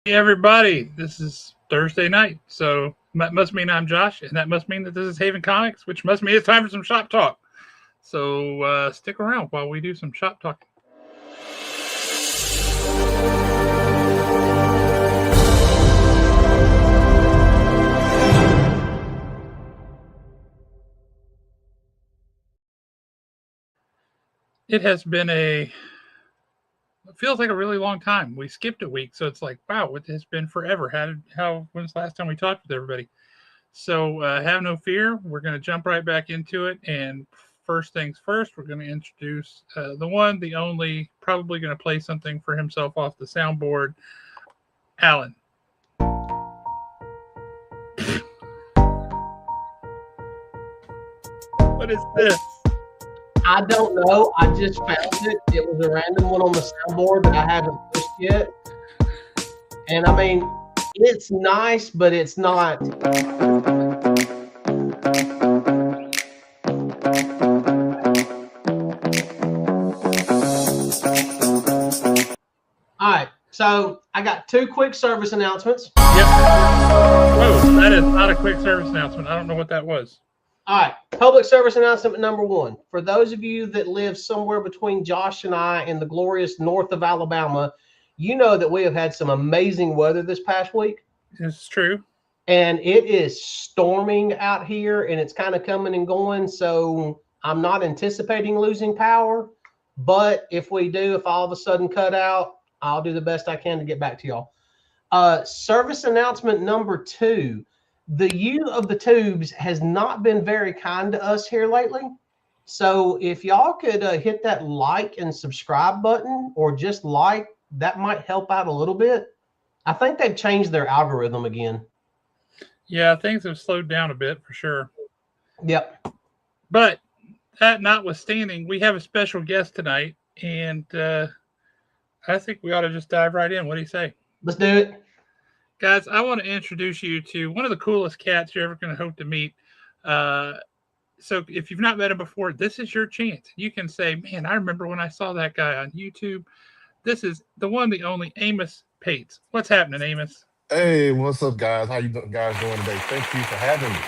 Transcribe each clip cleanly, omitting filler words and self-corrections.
Hey everybody, this is Thursday night, so that must mean I'm Josh, and that must mean that this is Haven Comics, which must mean it's time for some shop talk. So stick around while we do some shop talking. It has been it feels like a really long time. We skipped a week, so it's like, wow, it has been forever. When's the last time we talked with everybody? So have no fear. We're going to jump right back into it. And first things first, we're going to introduce the one, the only, probably going to play something for himself off the soundboard, Alan. What is this? I don't know. I just found it. It was a random one on the soundboard that I haven't pushed yet. And I mean, it's nice, but it's not. All right. So I got two quick service announcements. Yep. Whoa, that is not a quick service announcement. I don't know what that was. All right, public service announcement number one. For those of you that live somewhere between Josh and I in the glorious north of Alabama, you know that we have had some amazing weather this past week. It's true. And it is storming out here, and it's kind of coming and going. So I'm not anticipating losing power. But if we do, if all of a sudden cut out, I'll do the best I can to get back to y'all. Service announcement number two. The U of the Tubes has not been very kind to us here lately. So if y'all could hit that like and subscribe button, or just like, that might help out a little bit. I think they've changed their algorithm again. Yeah, things have slowed down a bit for sure. Yep. But that notwithstanding, we have a special guest tonight, and I think we ought to just dive right in. What do you say? Let's do it. Guys, I want to introduce you to one of the coolest cats you're ever going to hope to meet. So if you've not met him before, this is your chance. You can say, man, I remember when I saw that guy on YouTube. This is the one, the only Amos Pates. What's happening, Amos? Hey, what's up, guys? How you guys doing today? Thank you for having me.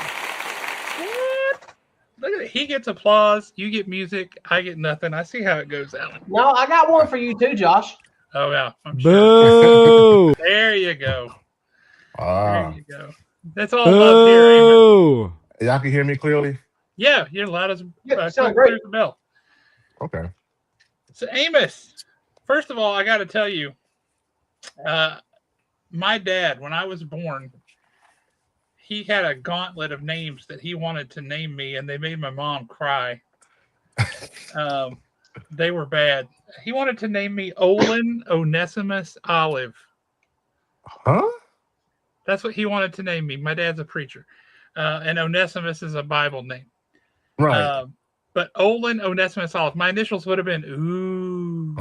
What? Look at it. He gets applause. You get music. I get nothing. I see how it goes, Alan. No, I got one for you too, Josh. Oh, yeah. I'm sure. There you go. There you go. That's all love here, Amos. Y'all can hear me clearly? Yeah, you're loud as sound great. The bell. Okay. So, Amos, first of all, I got to tell you, my dad, when I was born, he had a gauntlet of names that he wanted to name me, and they made my mom cry. They were bad. He wanted to name me Olin Onesimus Olive. Huh? That's what he wanted to name me. My dad's a preacher. And Onesimus is a Bible name. Right. But Olin Onesimus Olive. My initials would have been ooh.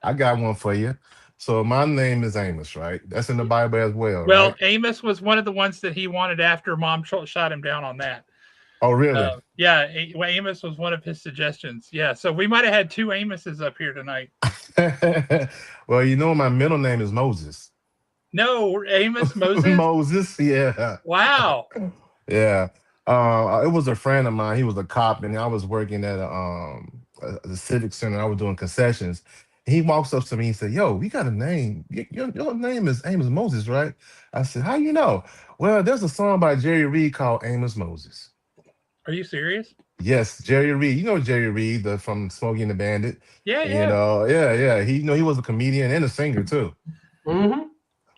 I got one for you. So my name is Amos, right? That's in the Bible as well. Well, right? Amos was one of the ones that he wanted after Mom shot him down on that. Oh, really? Yeah, Amos was one of his suggestions. Yeah, so we might have had two Amoses up here tonight. Well, you know, my middle name is Moses. No, Amos Moses? Moses, yeah. Wow. Yeah. It was a friend of mine. He was a cop, and I was working at the Civic Center. I was doing concessions. He walks up to me and said, yo, you got a name. Your name is Amos Moses, right? I said, how you know? Well, there's a song by Jerry Reed called Amos Moses. Are you serious? Yes, Jerry Reed. You know Jerry Reed from Smokey and the Bandit. Yeah, yeah. You know, yeah. He was a comedian and a singer too. Mm-hmm.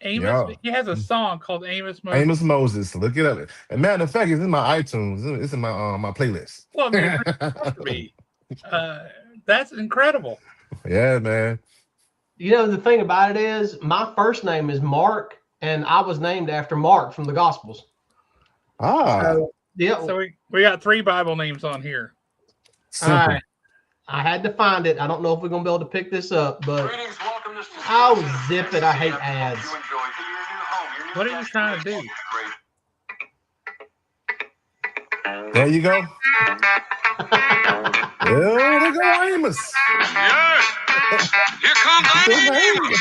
Amos, he has a song called Amos Moses. Amos Moses. Look it up. And matter of fact, it's in my iTunes. It's in my playlist. Well, man, it's supposed to be. That's incredible. Yeah, man. You know, the thing about it is, my first name is Mark, and I was named after Mark from the Gospels. So, yeah. So we got three Bible names on here. Simple. All right. I had to find it. I don't know if we're going to be able to pick this up, but oh, zip it. I hate ads. What are you trying to do? There you go. There you go, Amos. Yes. Here comes Amos.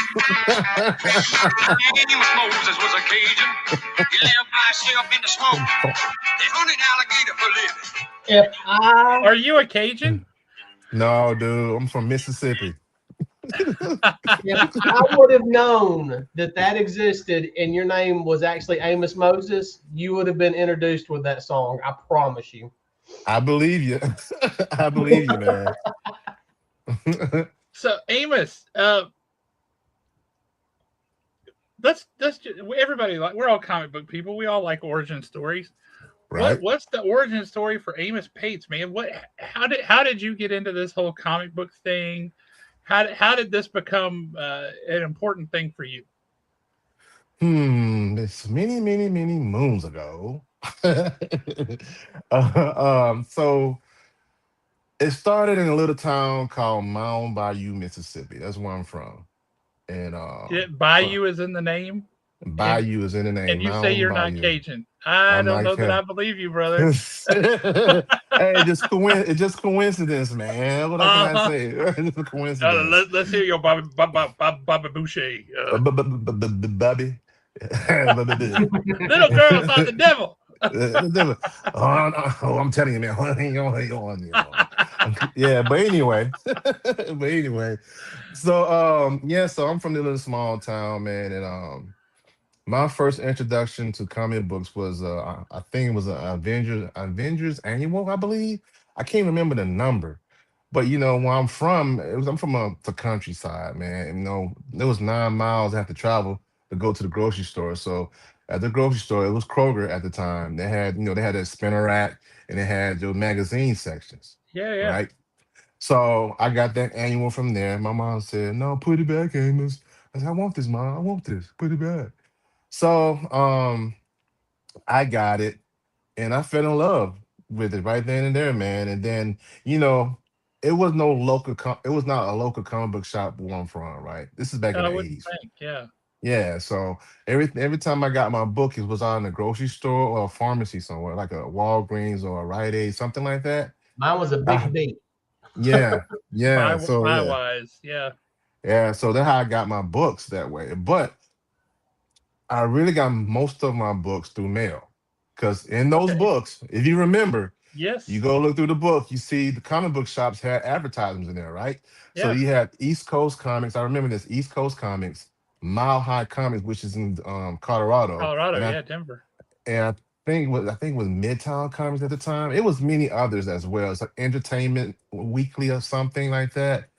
Amos Moses was a Cajun. He lived by himself in the smoke. They hunted alligator for living. If I Are you a Cajun? No, dude, I'm from Mississippi. if I would have known that existed and your name was actually Amos Moses, you would have been introduced with that song. I promise you. I believe you. I believe you, man. So Amos, let's just, everybody, like, we're all comic book people. We all like origin stories. Right. What's the origin story for Amos Pates, man? How did you get into this whole comic book thing? How did this become an important thing for you? It's many moons ago. So it started in a little town called Mound Bayou, Mississippi. That's where I'm from. And Bayou is in the name. Bayou is in the name. And you Mound say you're Bayou. not Cajun. I don't know that I believe you, brother. Hey, just coincidence, man. What can I say? Just a coincidence. Let's hear your Bobby Boucher. Bobby. Little girl thought the devil. Oh, I'm telling you, man. Yeah, but anyway, so so I'm from the little small town, man, and my first introduction to comic books was I think it was an Avengers annual, I believe. I can't remember the number, but where I'm from, I'm from the countryside, man. And, there was 9 miles I had to travel to go to the grocery store. So at the grocery store, it was Kroger at the time. They had that spinner rack and they had your magazine sections. Yeah. Right. So I got that annual from there. My mom said, "No, put it back, Amos." I said, "I want this, Mom. I want this. Put it back." So I got it and I fell in love with it right then and there, man. And then, it was it was not a local comic book shop where I'm from, right? This is back in I the wouldn't 80s. think, yeah. Yeah, so every time I got my book, it was on a grocery store or a pharmacy somewhere, like a Walgreens or a Rite Aid, something like that. Mine was a big B. Yeah, yeah. So My yeah, wise, yeah. yeah. So that's how I got my books that way. But I really got most of my books through mail. Because in those books, if you remember, yes, you go look through the book, you see the comic book shops had advertisements in there, right? Yeah. So you had East Coast Comics. I remember this East Coast Comics, Mile High Comics, which is in Colorado. Yeah, Denver. And I think it was Midtown Comics at the time. It was many others as well. It's like Entertainment Weekly or something like that.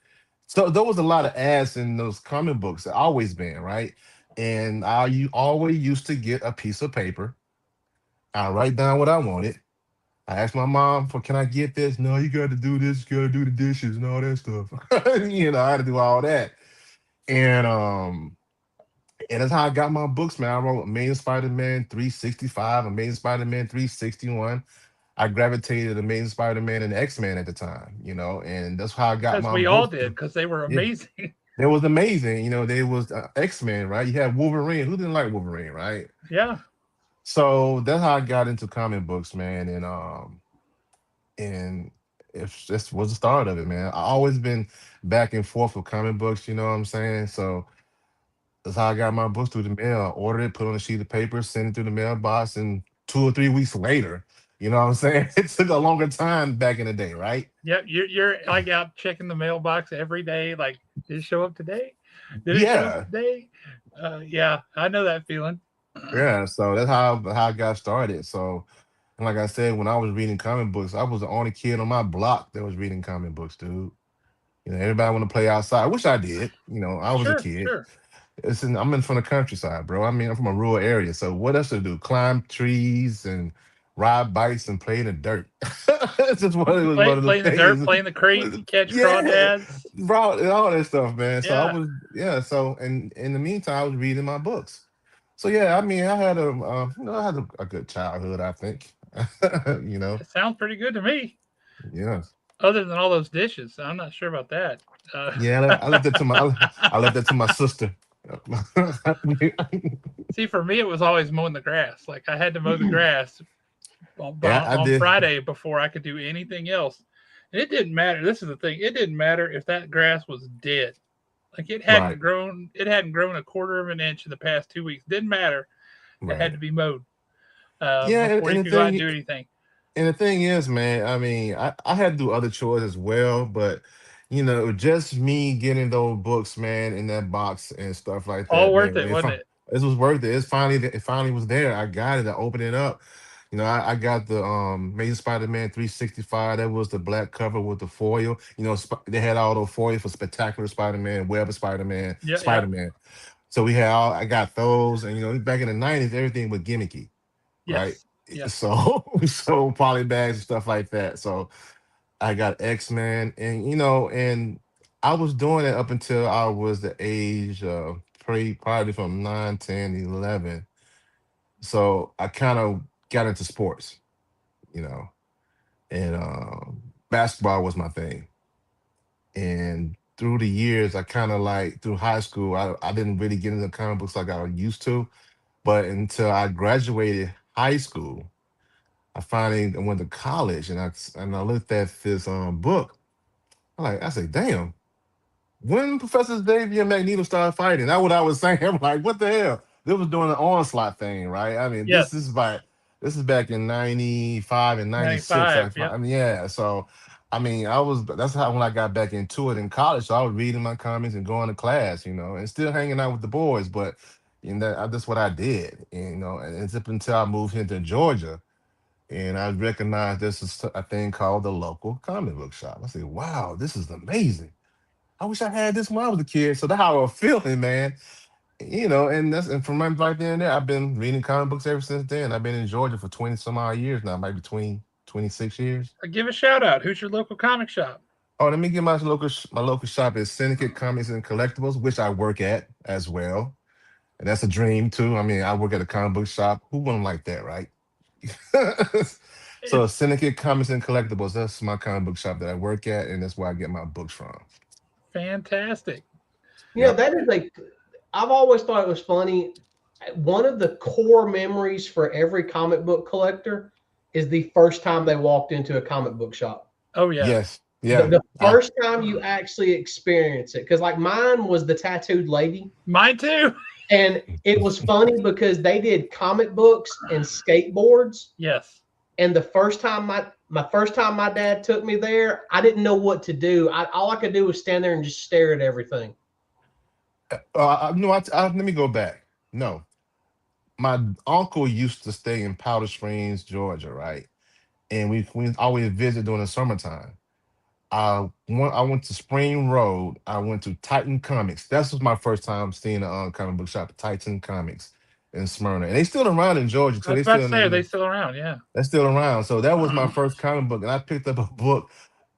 So there was a lot of ads in those comic books. Always been, right? And you always used to get a piece of paper. I write down what I wanted. I asked my mom can I get this? No, you got to do this. You got to do the dishes and all that stuff. I had to do all that. And that's how I got my books, man. I wrote Amazing Spider-Man 365, Amazing Spider-Man 361. I gravitated Amazing Spider-Man and X-Men at the time, and that's how I got my we books. all did, because they were amazing. Yeah. It was amazing. They was X-Men, right? You had Wolverine. Who didn't like Wolverine, right? Yeah. So that's how I got into comic books, man. And this was the start of it, man. I always been back and forth with comic books, you know what I'm saying? So that's how I got my books through the mail. I ordered it, put on a sheet of paper, sent it through the mailbox, and 2 or 3 weeks later, you know what I'm saying? It took a longer time back in the day, right? Yep, you're like out checking the mailbox every day. Like, did it show up today? Did it show up today? Yeah, I know that feeling. Yeah, so that's how I got started. So, and like I said, when I was reading comic books, I was the only kid on my block that was reading comic books, dude. Everybody want to play outside, which I did. I was a kid. Sure. I'm from the countryside, bro. I mean, I'm from a rural area. So what else to do? Climb trees and ride bikes and play in the dirt. It's just one of one of the things. The dirt, playing the crate, catch crawdads. Bro, and all that stuff, man. So I was, so and in the meantime, I was reading my books. So yeah, I mean, I had a good childhood, I think. It sounds pretty good to me. Yeah. Other than all those dishes, I'm not sure about that. Yeah, I left that to my sister. See, for me, it was always mowing the grass. Like, I had to mow the grass on Did. Friday before I could do anything else. It didn't matter. This is the thing. It didn't matter if that grass was dead. Like it hadn't Right, grown. It hadn't grown a quarter of an inch in the past 2 weeks. Didn't matter. It had right. to be mowed Yeah, before you could go out and do anything. and the thing is, man, I mean, I had to do other chores as well, but just me getting those books, man, in that box and stuff like All that, worth man, it, wasn't it? it was worth it. It finally was there. I got it. I opened it up. I got the Amazing Spider-Man 365. That was the black cover with the foil. They had all those foil for Spectacular Spider-Man, Web of Spider-Man, Yeah, yeah, Spider-Man. So we had all. I got those, and back in the '90s, everything was gimmicky, right? yes, yes. So so poly bags and stuff like that. So I got X-Men, and and I was doing it up until I was the age of probably from 9, 10, 11. So I kind of got into sports, you know, and basketball was my thing. And through the years, I kind of like through high school, I didn't really get into comic books like I used to. But until I graduated high school, I finally went to college, and I looked at this book. I said, damn, when Professor Xavier and Magneto started fighting, that's what I was saying. I'm like, what the hell? They was doing the onslaught thing, right? I mean, Yes, this is back in '95 and '96. 95. Yep. I mean, yeah. So, I mean, that's how when I got back into it in college. So I was reading my comics and going to class, and still hanging out with the boys. But that's what I did, and it's up until I moved here to Georgia. And I recognized this is a thing called the local comic book shop. I said, wow, this is amazing. I wish I had this when I was a kid. So that's how I was feeling, man. And from right there and there, I've been reading comic books ever since then. I've been in Georgia for 20 some odd years now, maybe 26 years. Give a shout out. Who's your local comic shop? Oh, let me get my local shop is Syndicate Comics and Collectibles, which I work at as well. And that's a dream too. I mean, I work at a comic book shop. Who wouldn't like that, right? So It's Syndicate Comics and Collectibles, that's my comic book shop that I work at, and that's where I get my books from. fantastic. Yeah, Yep. that is a. I've always thought it was funny. One of the core memories for every comic book collector is the first time they walked into a comic book shop. Oh yeah, Yes. The, Yeah. the first time you actually experience it, because like mine was the tattooed lady, mine too. and it was funny because they did comic books and skateboards. Yes. And the first time my first time my dad took me there, I didn't know what to do. All I could do was stand there and just stare at everything. No, let me go back. No, my uncle used to stay in Powder Springs, Georgia, right? And we always visit during the summertime. I went to Spring Road. I went to Titan Comics. That was my first time seeing a comic book shop, Titan Comics in Smyrna, and they still around in Georgia I too. was They about still to say, are they still around? Yeah. they're still around. So that was my first comic book, and I picked up a book.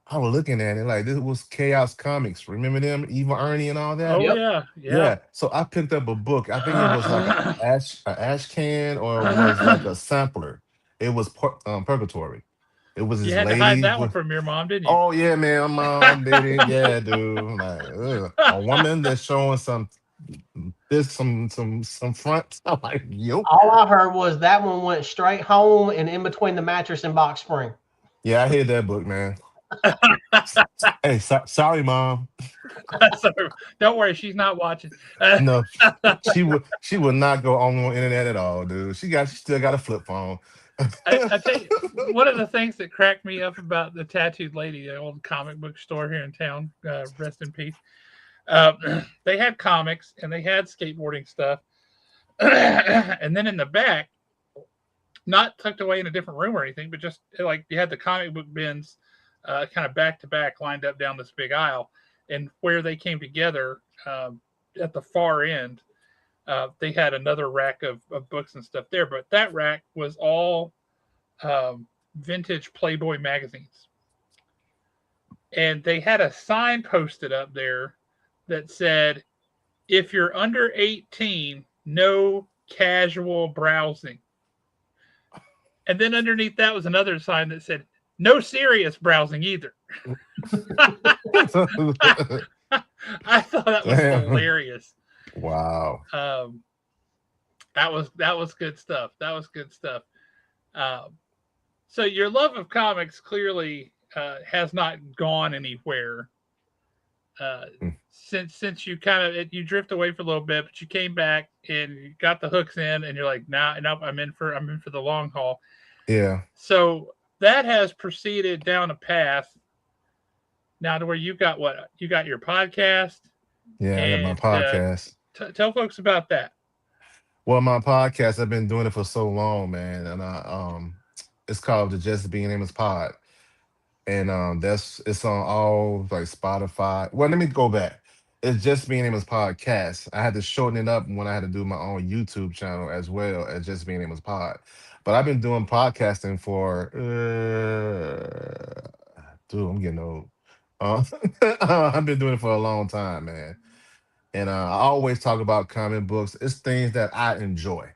I was looking at it like this was Chaos Comics. Remember them, Eva Ernie and all that? Oh Yep. yeah, yeah. Yeah. So I picked up a book. I think it was like a ash can or it was like a sampler. It was Purgatory. It was You this had to hide lady that one with. from your mom, didn't you? Oh yeah, man, my mom did it. Yeah, dude. Like a woman that's showing some front. I'm like, yo. All I heard was that one went straight home and in between the mattress and box spring. Yeah, I hate that book, man. Hey, sorry, mom. So, don't worry, she's not watching. No, she would not go on the internet at all, dude. She still got a flip phone. I tell you, one of the things that cracked me up about the tattooed lady, the old comic book store here in town, rest in peace. They had comics and they had skateboarding stuff, and then in the back, not tucked away in a different room or anything, but just like you had the comic book bins, kind of back to back, lined up down this big aisle, and where they came together at the far end. They had another rack of books and stuff there, but that rack was all vintage Playboy magazines. And they had a sign posted up there that said, if you're under 18, no casual browsing. And then underneath that was another sign that said, no serious browsing either. I thought that was hilarious. Wow. That was good stuff. That was good stuff. So your love of comics clearly has not gone anywhere Hmm. since you kind of you drift away for a little bit, but you came back and you got the hooks in, and you're like, nah, nope, I'm in for the long haul. Yeah. So that has proceeded down a path now to where you got what you got your podcast, Yeah, I got my and podcast. tell folks about that. Well, my podcast, I've been doing it for so long, man, and it's called the Just Being Amos Pod, and that's it's on all like Spotify. Well, let me go back. It's Just Being Amos Podcast. I had to shorten it up when I had to do my own YouTube channel as well as Just Being Amos Pod. But I've been doing podcasting for, dude, I'm getting old. Uh, I've been doing it for a long time, man. And I always talk about comic books. It's things that I enjoy.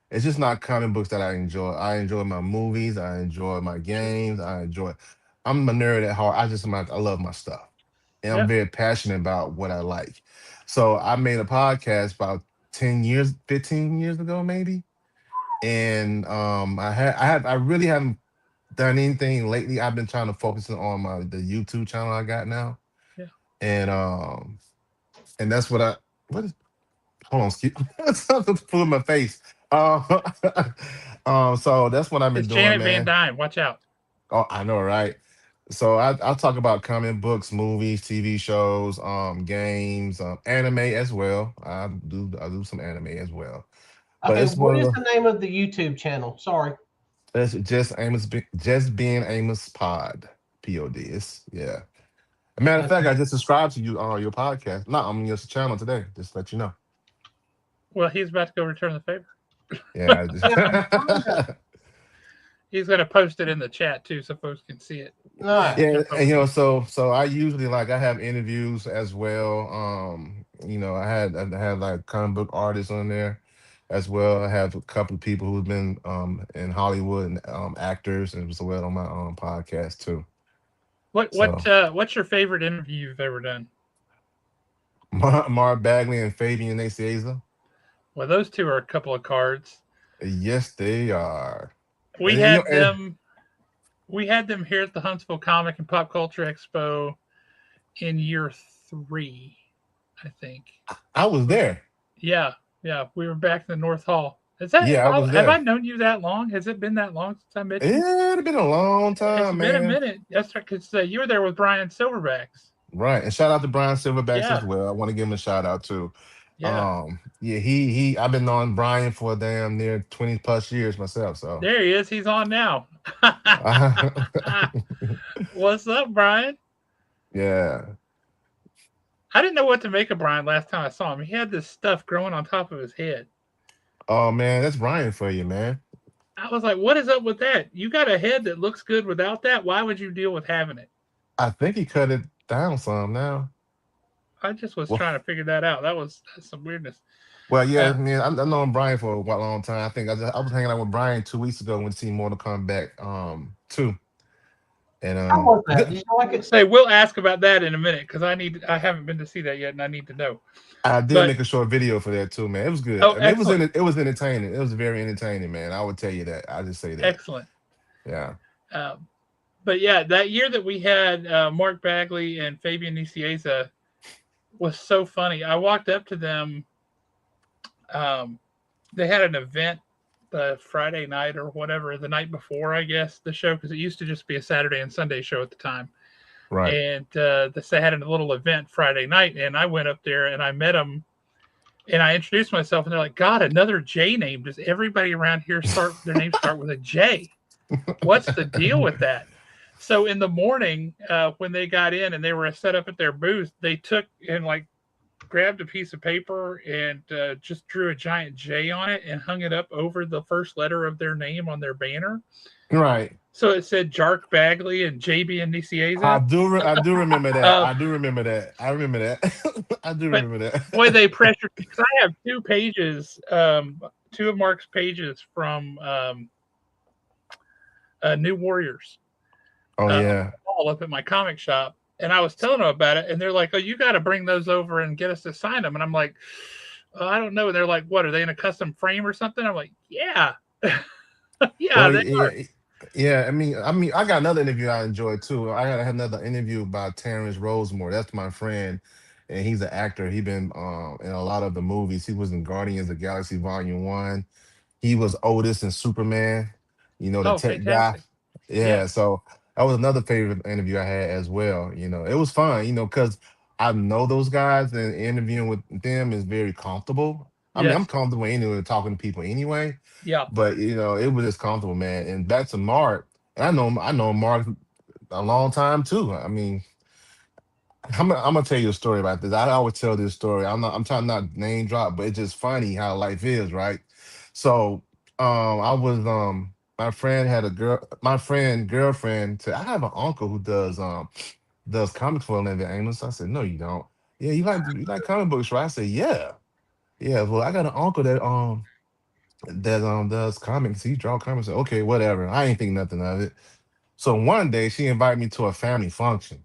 It's just not comic books that I enjoy. I enjoy my movies. I enjoy my games. I enjoy. I'm a nerd at heart. I love my stuff, and I'm Yeah, very passionate about what I like. So I made a podcast about 10 years, 15 years ago, maybe. And I really haven't done anything lately. I've been trying to focus on the YouTube channel I got now, yeah. and that's what I what is hold on, excuse something flew in my face. So that's what I've been It's doing, Janet Van man. Dyne. Watch out. Oh, I know, right? So I talk about comic books, movies, TV shows, games, anime as well. I do some anime as well. But Okay, it's one what of is the name of the YouTube channel? Sorry. it's just being Amos Pod, Pod. It's yeah. Matter of fact, Okay. I just subscribed to you on your podcast. Not on your channel today. Just to let you know. Well, he's about to go return the favor. Yeah. Yeah, I'm trying to. He's going to post it in the chat too, so folks can see it. All right. Yeah, Jump and over there. so I usually I have interviews as well. I had like comic book artists on there as well. I have a couple of people who've been in Hollywood and actors and as well on my podcast too. So What's your favorite interview you've ever done? Mark Bagley and Fabian Nicieza. Well, those two are a couple of cards. Yes, they are. We And, had and them. We had them here at the Huntsville Comic and Pop Culture Expo in year 3, I think. I was there. Yeah, yeah. We were back in the North Hall. Is that Yeah, I was have I there. known you that long? Has it been that long since I met you? It's been a long It's time, been a man. minute. That's right, because you were there with Brian Silverbacks. Right. And shout out to Brian Silverbacks Yeah, as well. I want to give him a shout out too. yeah. Yeah, he I've been on Brian for damn near 20 plus years myself. So There he is. He's on now. What's up, Brian? yeah. I didn't know what to make of Brian last time I saw him. He had this stuff growing on top of his head. Oh man, that's Brian for you, man. I was like, what is up with that? You got a head that looks good without that. Why would you deal with having it? I think he cut it down some now. I just was Well, trying to figure that out. That's some weirdness. well, yeah, Uh, man. I've known Brian for a long time. I think I was hanging out with Brian 2 weeks ago when we see Mortal Kombat 2. And How was that? Did you like it? say we'll ask about that in a minute because I haven't been to see that yet and I need to know. I did But make a short video for that too, man. It was good. oh, I mean, excellent, it was entertaining. It was very entertaining, man. I would tell you that. I just say that. excellent. Yeah. Um, but yeah, that year that we had Mark Bagley and Fabian Nicieza was so funny. I walked up to them. They had an event the Friday night or whatever, the night before, I guess, the show, because it used to just be a Saturday and Sunday show at the time. Right. And they had a little event Friday night, and I went up there and I met them, and I introduced myself, and they're like, "God, another J name. Does everybody around here their names start with a J? What's the deal with that?" So in the morning, when they got in and they were set up at their booth, they took and grabbed a piece of paper and just drew a giant J on it and hung it up over the first letter of their name on their banner. Right. So it said Jark Bagley and JB and Nicieza. I do remember that. I do remember that. I remember that. I do But remember that. boy, they pressured me because I have 2 pages, 2 of Mark's pages from New Warriors. Oh yeah. All up at my comic shop. And I was telling them about it, and they're like, "Oh, you got to bring those over and get us to sign them." And I'm like, "Oh, I don't know." And they're like, "What, are they in a custom frame or something?" I'm like, "Yeah." Yeah, Well, they are. Yeah, I mean, I got another interview I enjoyed too. I had another interview by Terrence Rosemore. That's my friend, and he's an actor. He been in a lot of the movies. He was in Guardians of the Galaxy Volume One. He was Otis in Superman. You know, the Oh, tech guy. fantastic. Yeah. Yeah, so that was another favorite interview I had as well. You know, it was fun. You know, because I know those guys, and interviewing with them is very comfortable. I mean, I'm Yes. comfortable anyway talking to people anyway. Yeah. But you know, it was just comfortable, man. And back to Mark, and I know Mark a long time too. I mean, I'm gonna tell you a story about this. I always tell this story. I'm trying not to name drop, but it's just funny how life is, right? So I was my friend had a girl, my friend girlfriend said, I have an uncle who does comics for a living, Amos. I said, no, you don't. Yeah, you like comic books, right? I said, yeah. Yeah, well, I got an uncle that does comics. He draw comics. Okay, whatever. I ain't think nothing of it. So one day she invited me to a family function.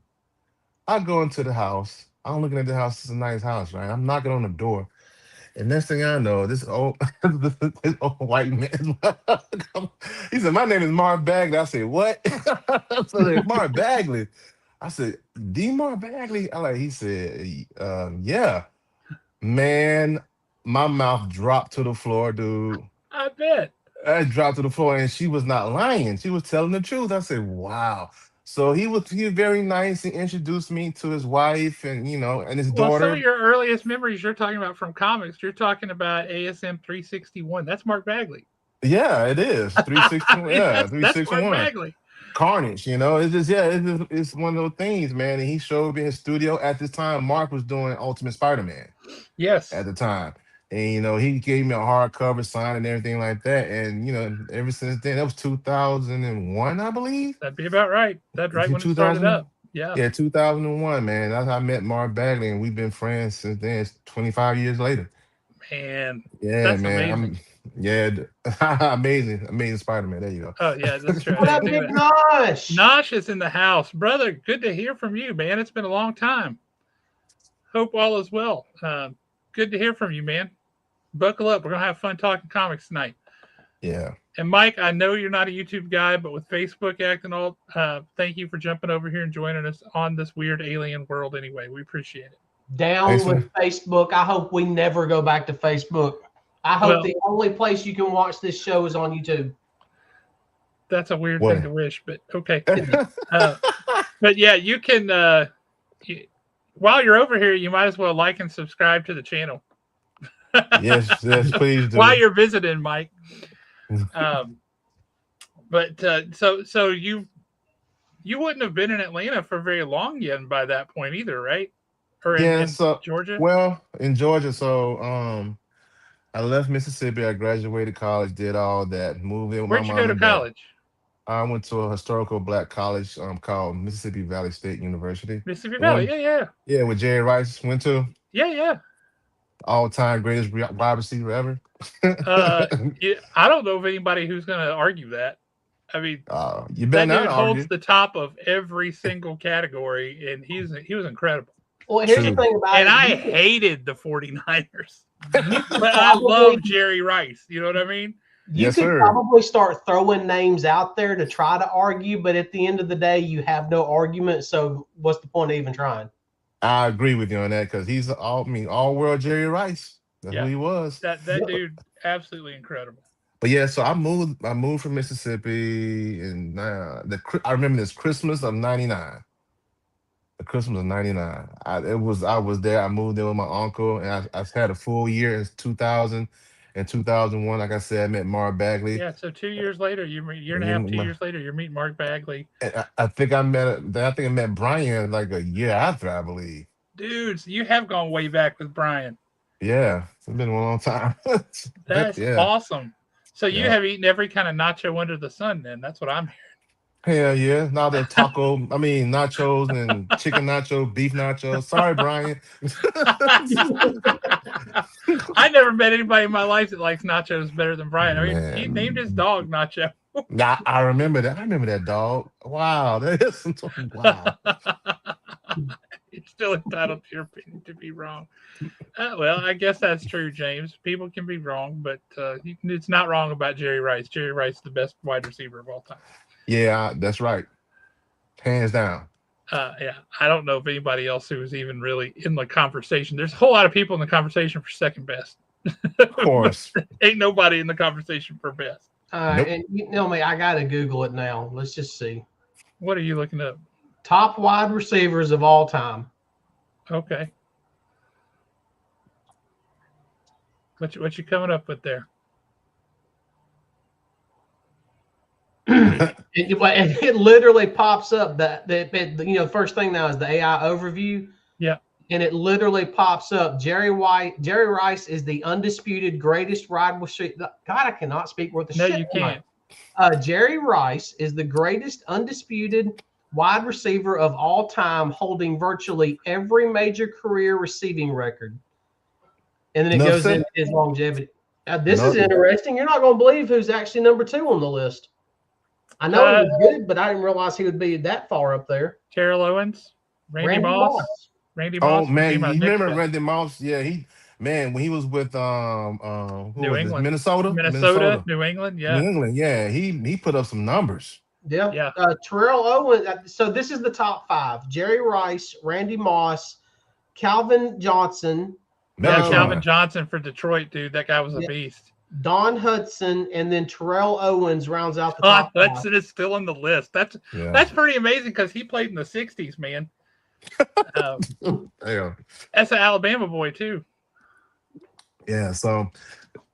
I go into the house. I'm looking at the house. It's a nice house, right? I'm knocking on the door. And next thing I know, this old this old white man. He said, my name is Mark Bagley. I said, what? So like, Mark Bagley. I said, D Mark Bagley? He said, yeah. Man, my mouth dropped to the floor, dude. I bet. I dropped to the floor, and she was not lying. She was telling the truth. I said, "Wow." So he was very nice. He introduced me to his wife and and his Well, some of daughter. your earliest memories you're talking about from comics, you're talking about ASM 361. That's Mark Bagley. Yeah, it is I 361. mean, Yeah, that's three sixty Mark one. Bagley. Carnage. It's just it's one of those things, man. And he showed me his studio at this time. Mark was doing Ultimate Spider-Man Yes, at the time. And he gave me a hardcover sign and everything like that. And ever since then, that was 2001, I believe. that'd be about right. That's right when it started 2000, up. Yeah, yeah, 2001, man. That's how I met Mark Bagley, and we've been friends since then. It's 25 years later. man, Yeah, that's man. amazing. Yeah, amazing Spider-Man. There you Oh yeah, that's true. I What didn't up, think of Big that. Nosh? Nosh is in the house, brother. Good to hear from you, man. It's been a long time. Hope all is well. Good to hear from you, man. Buckle up. We're gonna have fun talking comics tonight. yeah. And Mike, I know you're not a YouTube guy, but with Facebook acting all, thank you for jumping over here and joining us on this weird alien world. Anyway, we appreciate it. Down Thanks with for Facebook. I hope we never go back to Facebook. I hope Well, the only place you can watch this show is on YouTube. that's a weird thing what. to wish, but okay. But yeah, you can. While you're over here, you might as well like and subscribe to the channel. Yes, please While do. you're visiting, Mike. Um, but so you wouldn't have been in Atlanta for very long yet by that point either, right? Or Yeah, in so Georgia? well, in Georgia, so I left Mississippi. I graduated college, did all that, moved in with my Where'd you go mom to and dad. college? I went to a historical black college called Mississippi Valley State University. Mississippi The Valley. one, Yeah, yeah, yeah, with Jerry Rice went to, yeah, yeah. all time greatest wide receiver ever. Uh, yeah, I don't know of anybody who's going to argue that. I mean, You better that not dude holds argue. the top of every single category, and he was incredible. Well, here's the True. thing about And it. I hated the 49ers, You could but I probably love Jerry Rice. You know what I mean? you Yes, could sir. probably start throwing names out there to try to argue, but at the end of the day, you have no argument. So what's the point of even trying? I agree with you on that because he's all world Jerry Rice. That's who Yeah, he was. that dude, absolutely incredible. But yeah, so I moved from Mississippi, and I remember this Christmas of '99. The Christmas of '99. I was there. I moved in with my uncle, and I had a full year in 2000 and 2001. Like I said, I met Mark Bagley. Yeah, so 2 years later, year and a And half, then 2 years later, you're meeting Mark Bagley. I think I met Brian like a year after, I believe. Dudes, you have gone way back with Brian. Yeah, it's been a long time. That's Yeah, awesome. So you yeah. have eaten every kind of nacho under the sun, then. That's what I'm Hell yeah. Now the nachos and chicken nacho, beef nacho. Sorry, Brian. hearing. I never met anybody in my life that likes nachos better than Brian. I mean, he named his Man. dog Nacho. I remember that. I remember that dog. Wow. That is wow. You're still entitled to your opinion to be wrong. Well, I guess that's true, James. People can be wrong, but it's not wrong about Jerry Rice. Jerry Rice is the best wide receiver of all time. Yeah, that's right. Hands down. Yeah, I don't know if anybody else who was even really in the conversation. There's a whole lot of people in the conversation for second best. Of course. Ain't nobody in the conversation for best. Nope. And you know me, I gotta Google it now. Let's just see. What are you looking up? Top wide receivers of all time. Okay. What you coming up with there? It literally pops up that the first thing now is the AI overview. Yeah. And it literally pops up. Jerry Rice is the undisputed greatest wide receiver. God, I cannot speak worth a No, shit. you can't. Jerry Rice is the greatest undisputed wide receiver of all time, holding virtually every major career receiving record. And then it Enough goes said. into his longevity. This is No. interesting. You're not going to believe who's actually number 2 on the list. I know he was good, but I didn't realize he would be that far up there. Terrell Owens, Randy Moss. Randy Oh Moss would be man, my you next remember guy. Randy Moss? Yeah, when he was with who New was this? England. Minnesota, New England. Yeah. New England. Yeah, he put up some numbers. Yeah. Terrell Owens. So this is the top 5: Jerry Rice, Randy Moss, Calvin Johnson. Megatron. Calvin Johnson for Detroit, dude. That guy was a beast. Don Hudson, and then Terrell Owens rounds out the top. top 5. Hudson is still on the list. That's pretty amazing because he played in the '60s, man. Yeah. That's an Alabama boy too. Yeah. So,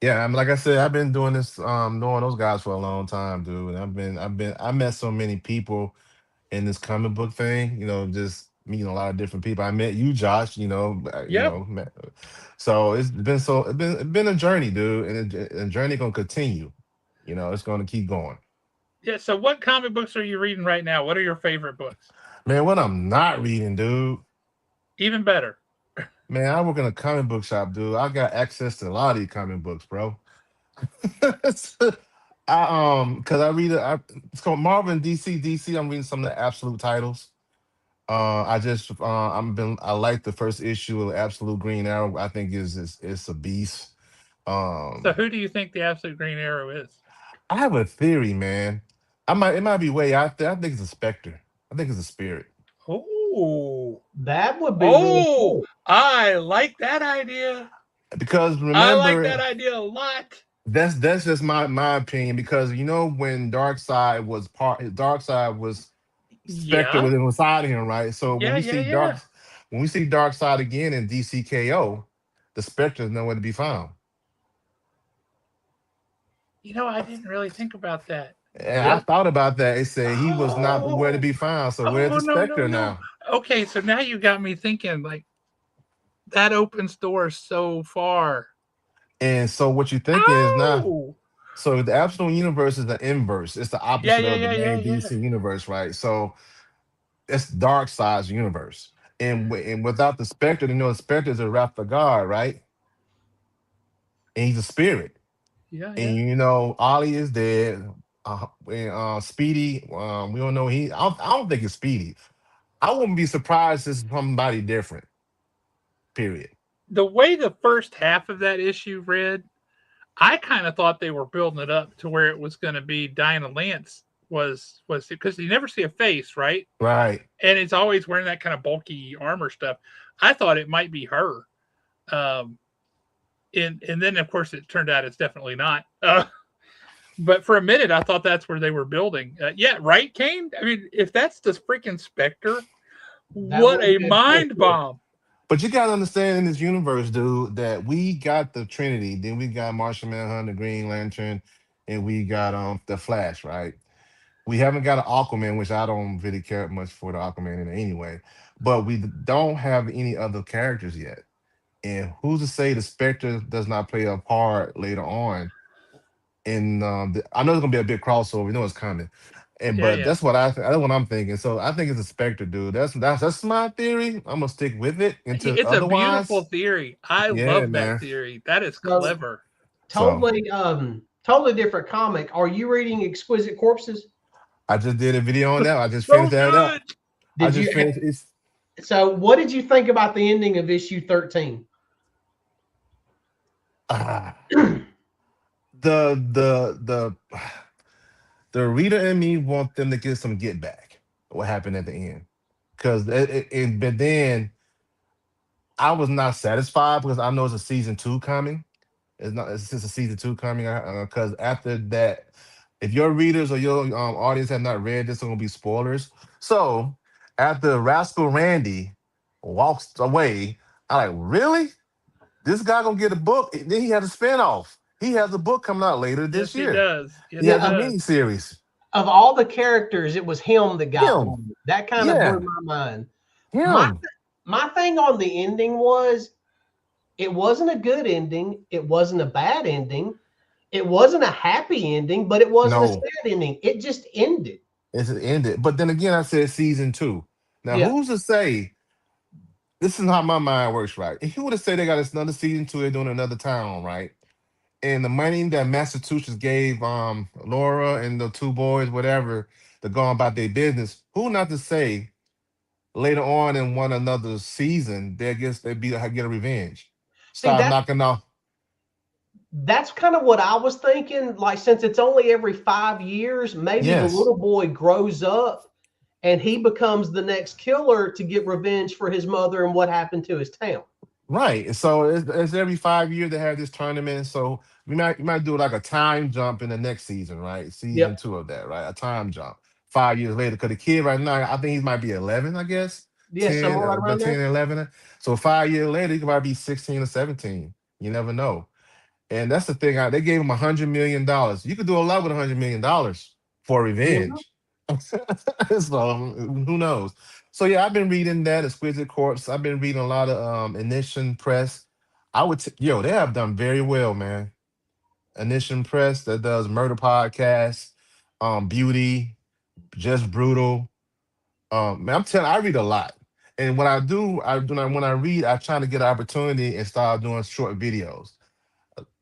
yeah. Like I said, I've been doing this, knowing those guys for a long time, dude. I met so many people in this comic book thing. Just meeting a lot of different people. I met you, Josh. So it's been a journey, dude, and a journey gonna continue. It's gonna keep going. Yeah. So, what comic books are you reading right now? What are your favorite books? Man, what I'm not reading, dude. Even better. Man, I work in a comic book shop, dude. I got access to a lot of these comic books, bro. Because I read it's called Marvel and DC. DC, I'm reading some of the absolute titles. I like the first issue of Absolute Green Arrow. I think it's a beast. So, who do you think the Absolute Green Arrow is? I have a theory, man. It might be way out there. I think it's a specter. I think it's a spirit. Oh, that would be really cool. I like that idea. Because remember, I like that idea a lot. That's just my opinion. Because when Darkseid was Spectre was inside of him, right? So when we see Darkseid again in DCKO, the Spectre is nowhere to be found. I didn't really think about that. And I thought about that. It said he was not where to be found. So where's the Spectre now? Okay, so now you got me thinking, like, that opens doors so far. And so what you think is now. So the Absolute Universe is the inverse. It's the opposite of the main DC universe, right? So it's Darkseid's universe. And without the Spectre, the Spectre is a Wrath of God, right? And he's a spirit. Yeah. And Ollie is dead. Speedy, we don't know. I don't think it's Speedy. I wouldn't be surprised if it's somebody different. Period. The way the first half of that issue read, I kind of thought they were building it up to where it was going to be Diana Lance was because you never see a face, right? Right. And it's always wearing that kind of bulky armor stuff. I thought it might be her. And then of course it turned out it's definitely not. But for a minute I thought that's where they were building. Right, Kane? I mean, if that's the freaking Spectre, what a mind bomb. But you gotta understand in this universe, dude, that we got the Trinity, then we got Martian Manhunter, Green Lantern, and we got the Flash, right? We haven't got an Aquaman, which I don't really care much for the Aquaman in it anyway. But we don't have any other characters yet. And who's to say the Spectre does not play a part later on? And I know it's gonna be a big crossover. You know it's coming. But that's what that's what I'm thinking. So I think it's a Spectre, dude. That's my theory. I'm gonna stick with it. It's a beautiful theory. I love that theory. That is clever. Totally different comic. Are you reading Exquisite Corpses? I just did a video on that. I just finished that up. So what did you think about the ending of issue 13? The The reader and me want them to get some get back. What happened at the end? Because but then I was not satisfied because I know it's a season 2 coming. It's just a season 2 coming. Because after that, if your readers or your audience have not read this, it's gonna be spoilers. So after Rascal Randy walks away, I like, really? This guy gonna get a book? Then he has a spinoff. He has a book coming out later this Yes, he year. does. Yes, He he has Yeah, a does. mini series. of all the characters, it was him that got Him, one. That kind of blew yeah, my mind. My him. my thing on the ending was it wasn't a good ending. It wasn't a bad ending. It wasn't a happy ending, but it wasn't a No, sad ending. It just ended. it's ended. But then again, I said season 2. Now, Yeah. who's to say? This is how my mind works, right? If you would have said they got another season 2, they're doing another town, right? And the money that Massachusetts gave Laura and the 2 boys, whatever, to go on about their business, who not to say later on in one another season, they get a revenge. See, Start knocking off. that's kind of what I was thinking. Like, since it's only every 5 years, maybe the Yes. little boy grows up and he becomes the next killer to get revenge for his mother and what happened to his town. Right. So it's every 5 years they have this tournament. So we might do like a time jump in the next season, right? Season Yep. 2 of that, right? A time jump 5 years later. Because the kid right now, I think he might be 11, I guess. Yeah, 10, somewhere right about around 10 there. and 11. So 5 years later, he could probably be 16 or 17. You never know. And that's the thing. They gave him $100 million. You could do a lot with $100 million for Yeah. revenge. So who knows? So yeah, I've been reading that Exquisite Corpse. I've been reading a lot of Initian Press. They have done very well, man. Initian Press that does murder podcasts, beauty, just brutal. Man, I'm telling, I read a lot. And what I do, when I read, I try to get an opportunity and start doing short videos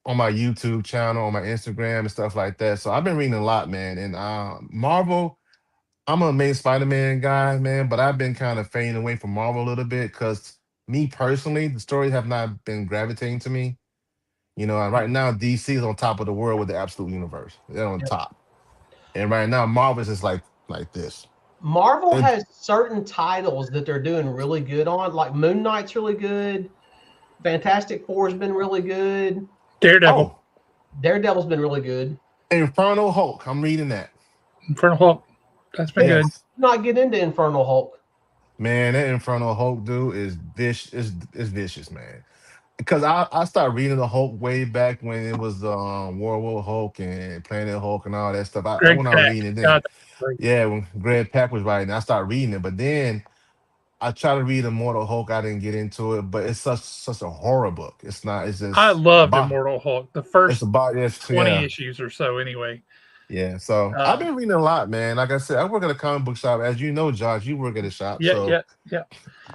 on my YouTube channel, on my Instagram and stuff like that. So I've been reading a lot, man. And Marvel, I'm a main Spider-Man guy, man, but I've been kind of fading away from Marvel a little bit because me personally, the stories have not been gravitating to me. And right now DC is on top of the world with the absolute universe. They're on Yep. top. And right now Marvel is just like this. Marvel And has certain titles that they're doing really good on. Like Moon Knight's really good. Fantastic Four's been really good. Daredevil, oh, Daredevil's been really good. Infernal Hulk. I'm reading that. Infernal Hulk. That's been good. Yes. Not get into Infernal Hulk. Man, that Infernal Hulk dude is vicious. Is vicious, man. Because I started reading the Hulk way back when it was World War Hulk and Planet Hulk and all that stuff. I Greg went out Pak. reading it then. God, that's great. Yeah, when Greg Pak was writing, I started reading it. But then I tried to read Immortal Hulk. I didn't get into it, but it's such a horror book. It's not. It's I just loved about. Immortal Hulk. The It's first about. Yes, 20 yeah, issues or so, anyway. yeah. So I've Um, been reading a lot, man. Like I said, I work at a comic book shop, as you know, Josh. You work at a shop, yeah, so yeah, yeah.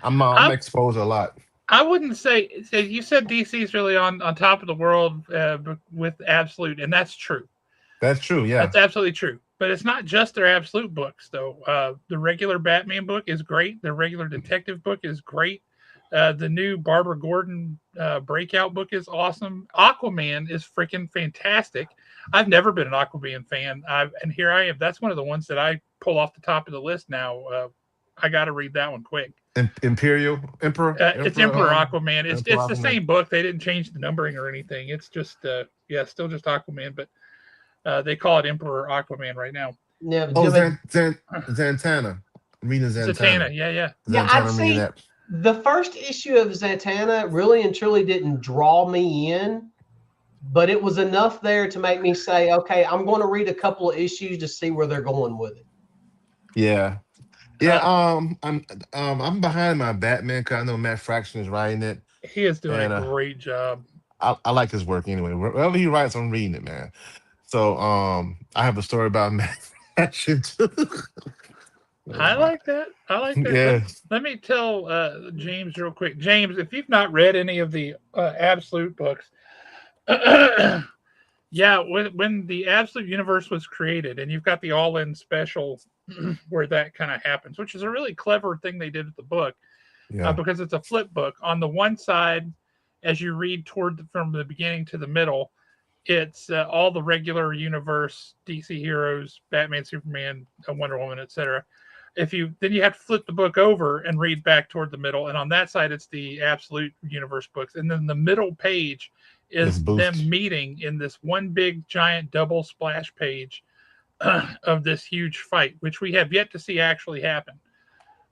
I'm I exposed a lot. I wouldn't say you said DC's really on top of the world with Absolute, and that's true. That's true. Yeah. That's absolutely true. But it's not just their Absolute books, though. The regular Batman book is great. The regular Detective book is great. The new Barbara Gordon Breakout book is awesome. Aquaman is freaking fantastic. I've never been an Aquaman fan, and here I am. That's one of the ones that I pull off the top of the list now. I got to read that one quick. Imperial Emperor. It's Emperor Aquaman. It's Emperor the Aquaman. same book. They didn't change the numbering or anything. It's just still just Aquaman, but they call it Emperor Aquaman right now. Yeah, Oh, Zantana. I'm reading Zatanna, Zantana. yeah. yeah, Zantana, I'd I'm reading say that. the first issue of Zatanna really and truly didn't draw me in, but it was enough there to make me say, okay, I'm going to read a couple of issues to see where they're going with it. Yeah. Yeah. I'm behind my Batman because I know Matt Fraction is writing it. He is doing And a great job. I like his work anyway. Wherever he writes, I'm reading it, man. So I have a story about Matt Fraction too. Oh I my. like that. I like that. Yeah. Let me tell James real quick. James, if you've not read any of the Absolute books, yeah, when the Absolute Universe was created, and you've got the All-In special where that kind of happens, which is a really clever thing they did with the book, Yeah. because it's a flip book. On the one side, as you read from the beginning to the middle, It's all the regular universe DC heroes, Batman, Superman, Wonder Woman, etc. If you then you have to flip the book over and read back toward the middle, and on that side it's the absolute universe books, and then the middle page It's is boost. them meeting in this one big giant double splash page of this huge fight, which we have yet to see actually happen.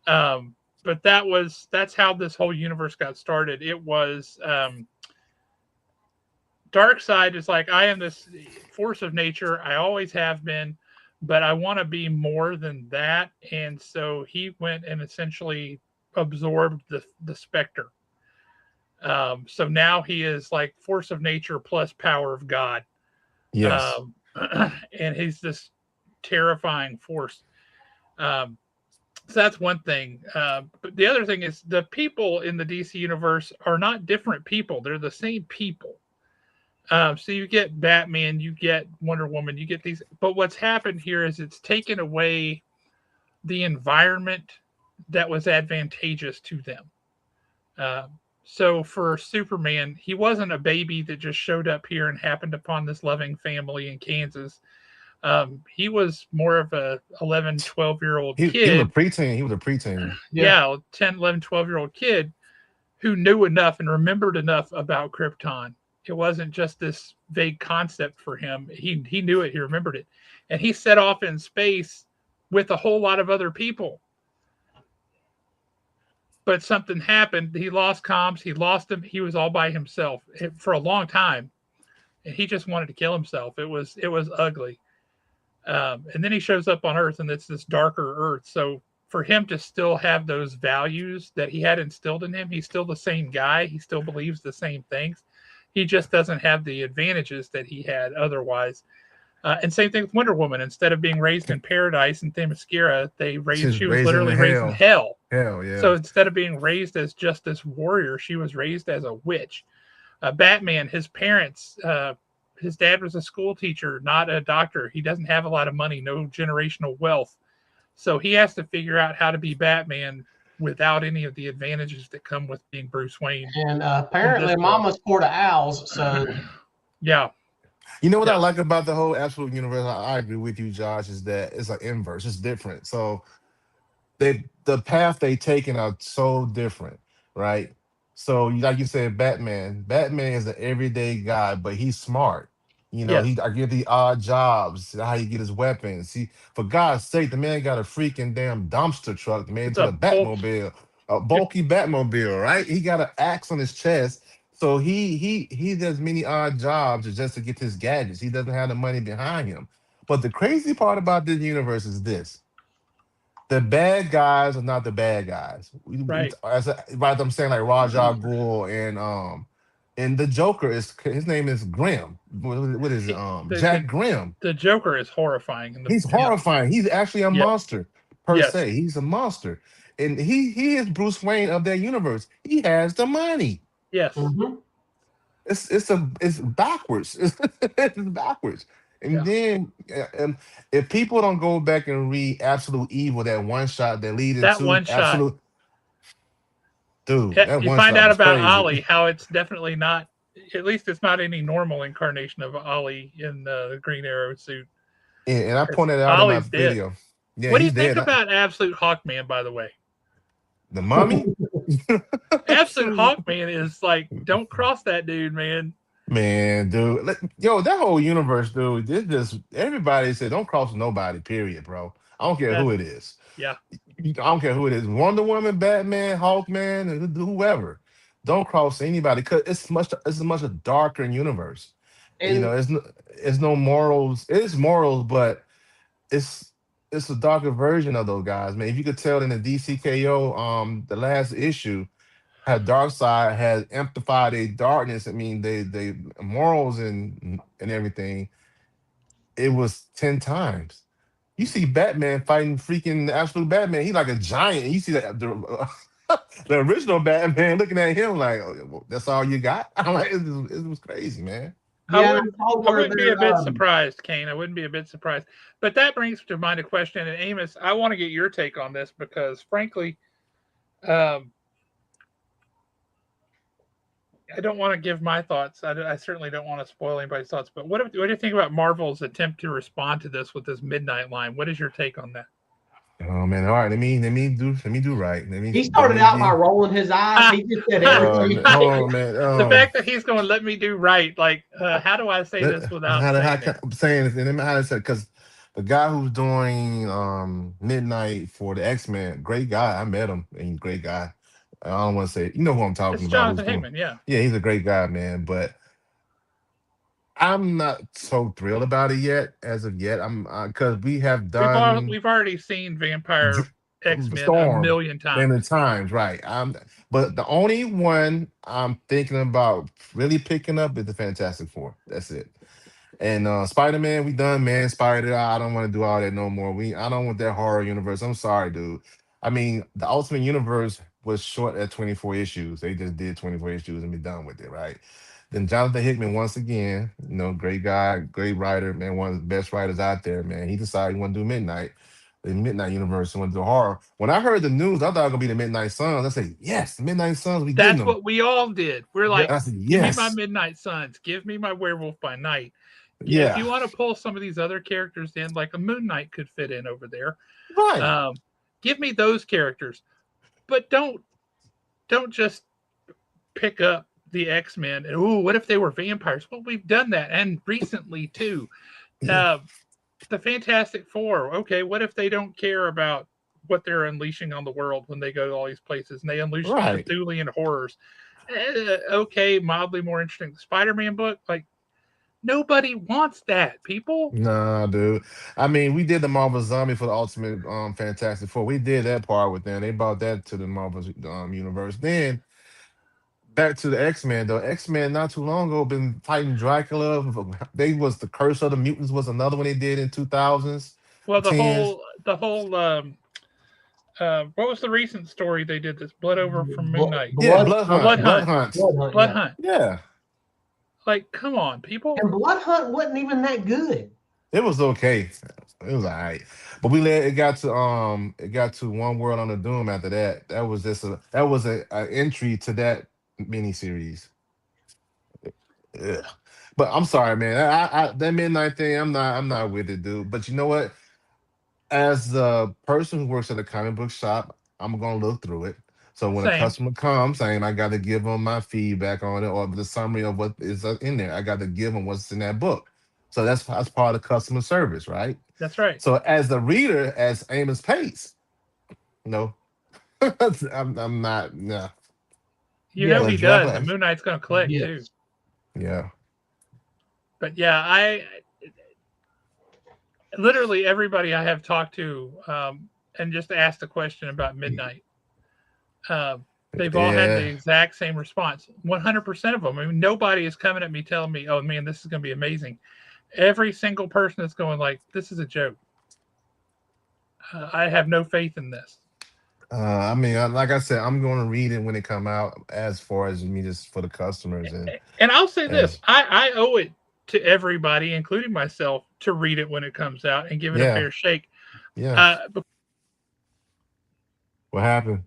But that's how this whole universe got started. It was Darkseid is like, I am this force of nature. I always have been, but I want to be more than that. And so he went and essentially absorbed the Spectre. So now he is like force of nature plus power of God. Yes. Um, and he's this terrifying force. So that's one thing. But the other thing is the people in the DC universe are not different people. They're the same people. So you get Batman, you get Wonder Woman, you get these. But what's happened here is it's taken away the environment that was advantageous to them. So for Superman, he wasn't a baby that just showed up here and happened upon this loving family in Kansas. He was more of a 11, 12-year-old He was a kid. preteen. He was a preteen. Yeah, 10, 11, 12-year-old kid who knew enough and remembered enough about Krypton. It wasn't just this vague concept for him. He knew it. He remembered it, and he set off in space with a whole lot of other people. But something happened. He lost comms. He lost them. He was all by himself for a long time, and he just wanted to kill himself. It was ugly. And then he shows up on Earth, and it's this darker Earth. So for him to still have those values that he had instilled in him, he's still the same guy. He still believes the same things. He just doesn't have the advantages that he had otherwise. And same thing with Wonder Woman. Instead of being raised in paradise in Themyscira, she was Raised in literally raised in hell. hell. Hell yeah. So instead of being raised as just this warrior, she was raised as a witch. Batman, his parents, his dad was a school teacher, not a doctor. He doesn't have a lot of money, no generational wealth. So he has to figure out how to be Batman without any of the advantages that come with being Bruce Wayne. And apparently, Mama's Port of Owls. So yeah. You know what I like about the whole absolute universe? I agree with you, Josh, is that it's an inverse. It's different. So the path they taken are so different, right? So like you said, Batman is an everyday guy, but he's smart. You know, Yes. I get the odd jobs, how he get his weapons. See, for God's sake, the man got a freaking damn dumpster truck made It's into a a Batmobile, a bulky Batmobile, right? He got an axe on his chest. So he does many odd jobs just to get his gadgets. He doesn't have the money behind him. But the crazy part about this universe is this: the bad guys are not the bad guys. Right. Right, I'm saying like Raja Ghul and the Joker is his name is Grimm. What is it? Jack Grimm. The Joker is horrifying. He's horrifying. He's actually a monster per Yes. se. He's a monster, and he is Bruce Wayne of that universe. He has the money. Yes. It's backwards. It's backwards. And then if people don't go back and read Absolute Evil, that one shot that lead That into one shot. Absolute, dude, that you one find shot out was about crazy. Ollie, how it's definitely not, at least it's not any normal incarnation of Ollie in the Green Arrow suit. And I pointed out Ollie's in my dead. video. Yeah, What do you he's think dead. about Absolute Hawkman, by the way? The Mummy? Absolute Hawkman is like, don't cross that dude, man. Man, dude. Yo, that whole universe, dude, this just everybody said don't cross nobody, period, bro. I don't care who it is. Yeah. I don't care who it is. Wonder Woman, Batman, Hawkman, whoever. Don't cross anybody because it's a much darker universe. And you know, it's no morals. It is morals, but it's a darker version of those guys, man. If you could tell in the DCKO, the last issue, how Darkseid has amplified a darkness. I mean, they morals and everything. It was 10 times. You see Batman fighting freaking Absolute Batman. He's like a giant. You see the original Batman looking at him like, oh, that's all you got? I'm like, it was crazy, man. yeah, I wouldn't be a bit surprised, Kane. I wouldn't be a bit surprised. But that brings to mind a question. And Amos, I want to get your take on this because, frankly, I don't want to give my thoughts. I certainly don't want to spoil anybody's thoughts. But what do you think about Marvel's attempt to respond to this with this midnight line? What is your take on that? Oh man, all right. Let me do right. He Let started me out by get. rolling his eyes. He just said everything. Hold on, man. The fact that he's going, let me do right. Like, how do I say this without saying it? I'm saying this, and how to say because the guy who's doing Midnight for the X-Men, great guy. I met him, and he's a great guy. I don't want to say, you know who I'm talking It's about. Who's Jonathan doing? Hickman, yeah. Yeah, he's a great guy, man. But I'm not so thrilled about it yet. As of yet, I'm because we have done We've already seen Vampire X-Men a Storm million many times. times, right? But the only one I'm thinking about really picking up is the Fantastic Four. That's it. And Spider Man, we done man Spider. I don't want to do all that no more. I don't want that horror universe. I'm sorry, dude. I mean, the Ultimate Universe was short at 24 issues. They just did 24 issues and be done with it, right? Then Jonathan Hickman, once again, great guy, great writer, man, one of the best writers out there, man. He decided he want to do Midnight, the Midnight Universe, and want to do horror. When I heard the news, I thought it was gonna be the Midnight Suns. I said, yes, the Midnight Suns, we getting That's them. what we all did. We're like, I said, give me my yes, Midnight Suns. Give me my Werewolf by Night. If yeah, you want to pull some of these other characters in, like a Moon Knight could fit in over there, right. give me those characters. But don't just pick up the X-Men and what if they were vampires? Well, we've done that, and recently too. The Fantastic Four. Okay, what if they don't care about what they're unleashing on the world when they go to all these places and they unleash Right. Cthulian horrors? Okay, mildly more interesting. The Spider-Man book, like nobody wants that, people. Nah, dude. I mean, we did the Marvel Zombie for the Ultimate Fantastic Four. We did that part with them. They brought that to the Marvel universe. Then back to the X-Men though. X-Men not too long ago been fighting Dracula. They was the Curse of the Mutants was another one they did in 2000s, Well, tens. the whole what was the recent story they did this Blood over from Moon Knight? Yeah, Blood Blood Hunt. Hunt. Blood Blood Hunt. Hunt. Blood Hunt. Blood Yeah. Hunt. Yeah. Like, come on, people. And Blood Hunt wasn't even that good. It was okay. It was all right. But we let it got to One World on the Doom after that. That was a entry to that miniseries. Ugh. But I'm sorry, man. That midnight thing, I'm not with it, dude. But you know what? As the person who works at a comic book shop, I'm gonna look through it. So when a Same. customer comes saying I got to give them my feedback on it or the summary of what is in there, I got to give them what's in that book. So that's part of customer service, right? That's right. So as the reader, as Amos Pates, no, I'm not. No. You know Yes. he But does, Dracula, and Moon Knight's going to click too. Yes. yeah. But yeah, I literally everybody I have talked to and just asked a question about Midnight. They've all had the Yeah. exact same response. 100% of them. I mean, nobody is coming at me telling me, "Oh man, this is going to be amazing." Every single person is going like, "This is a joke." I have no faith in this. I mean, like I said, I'm going to read it when it come out. As far as me, just for the customers And I'll say this: and I owe it to everybody, including myself, to read it when it comes out and give it a yeah, fair shake. yeah. What happened?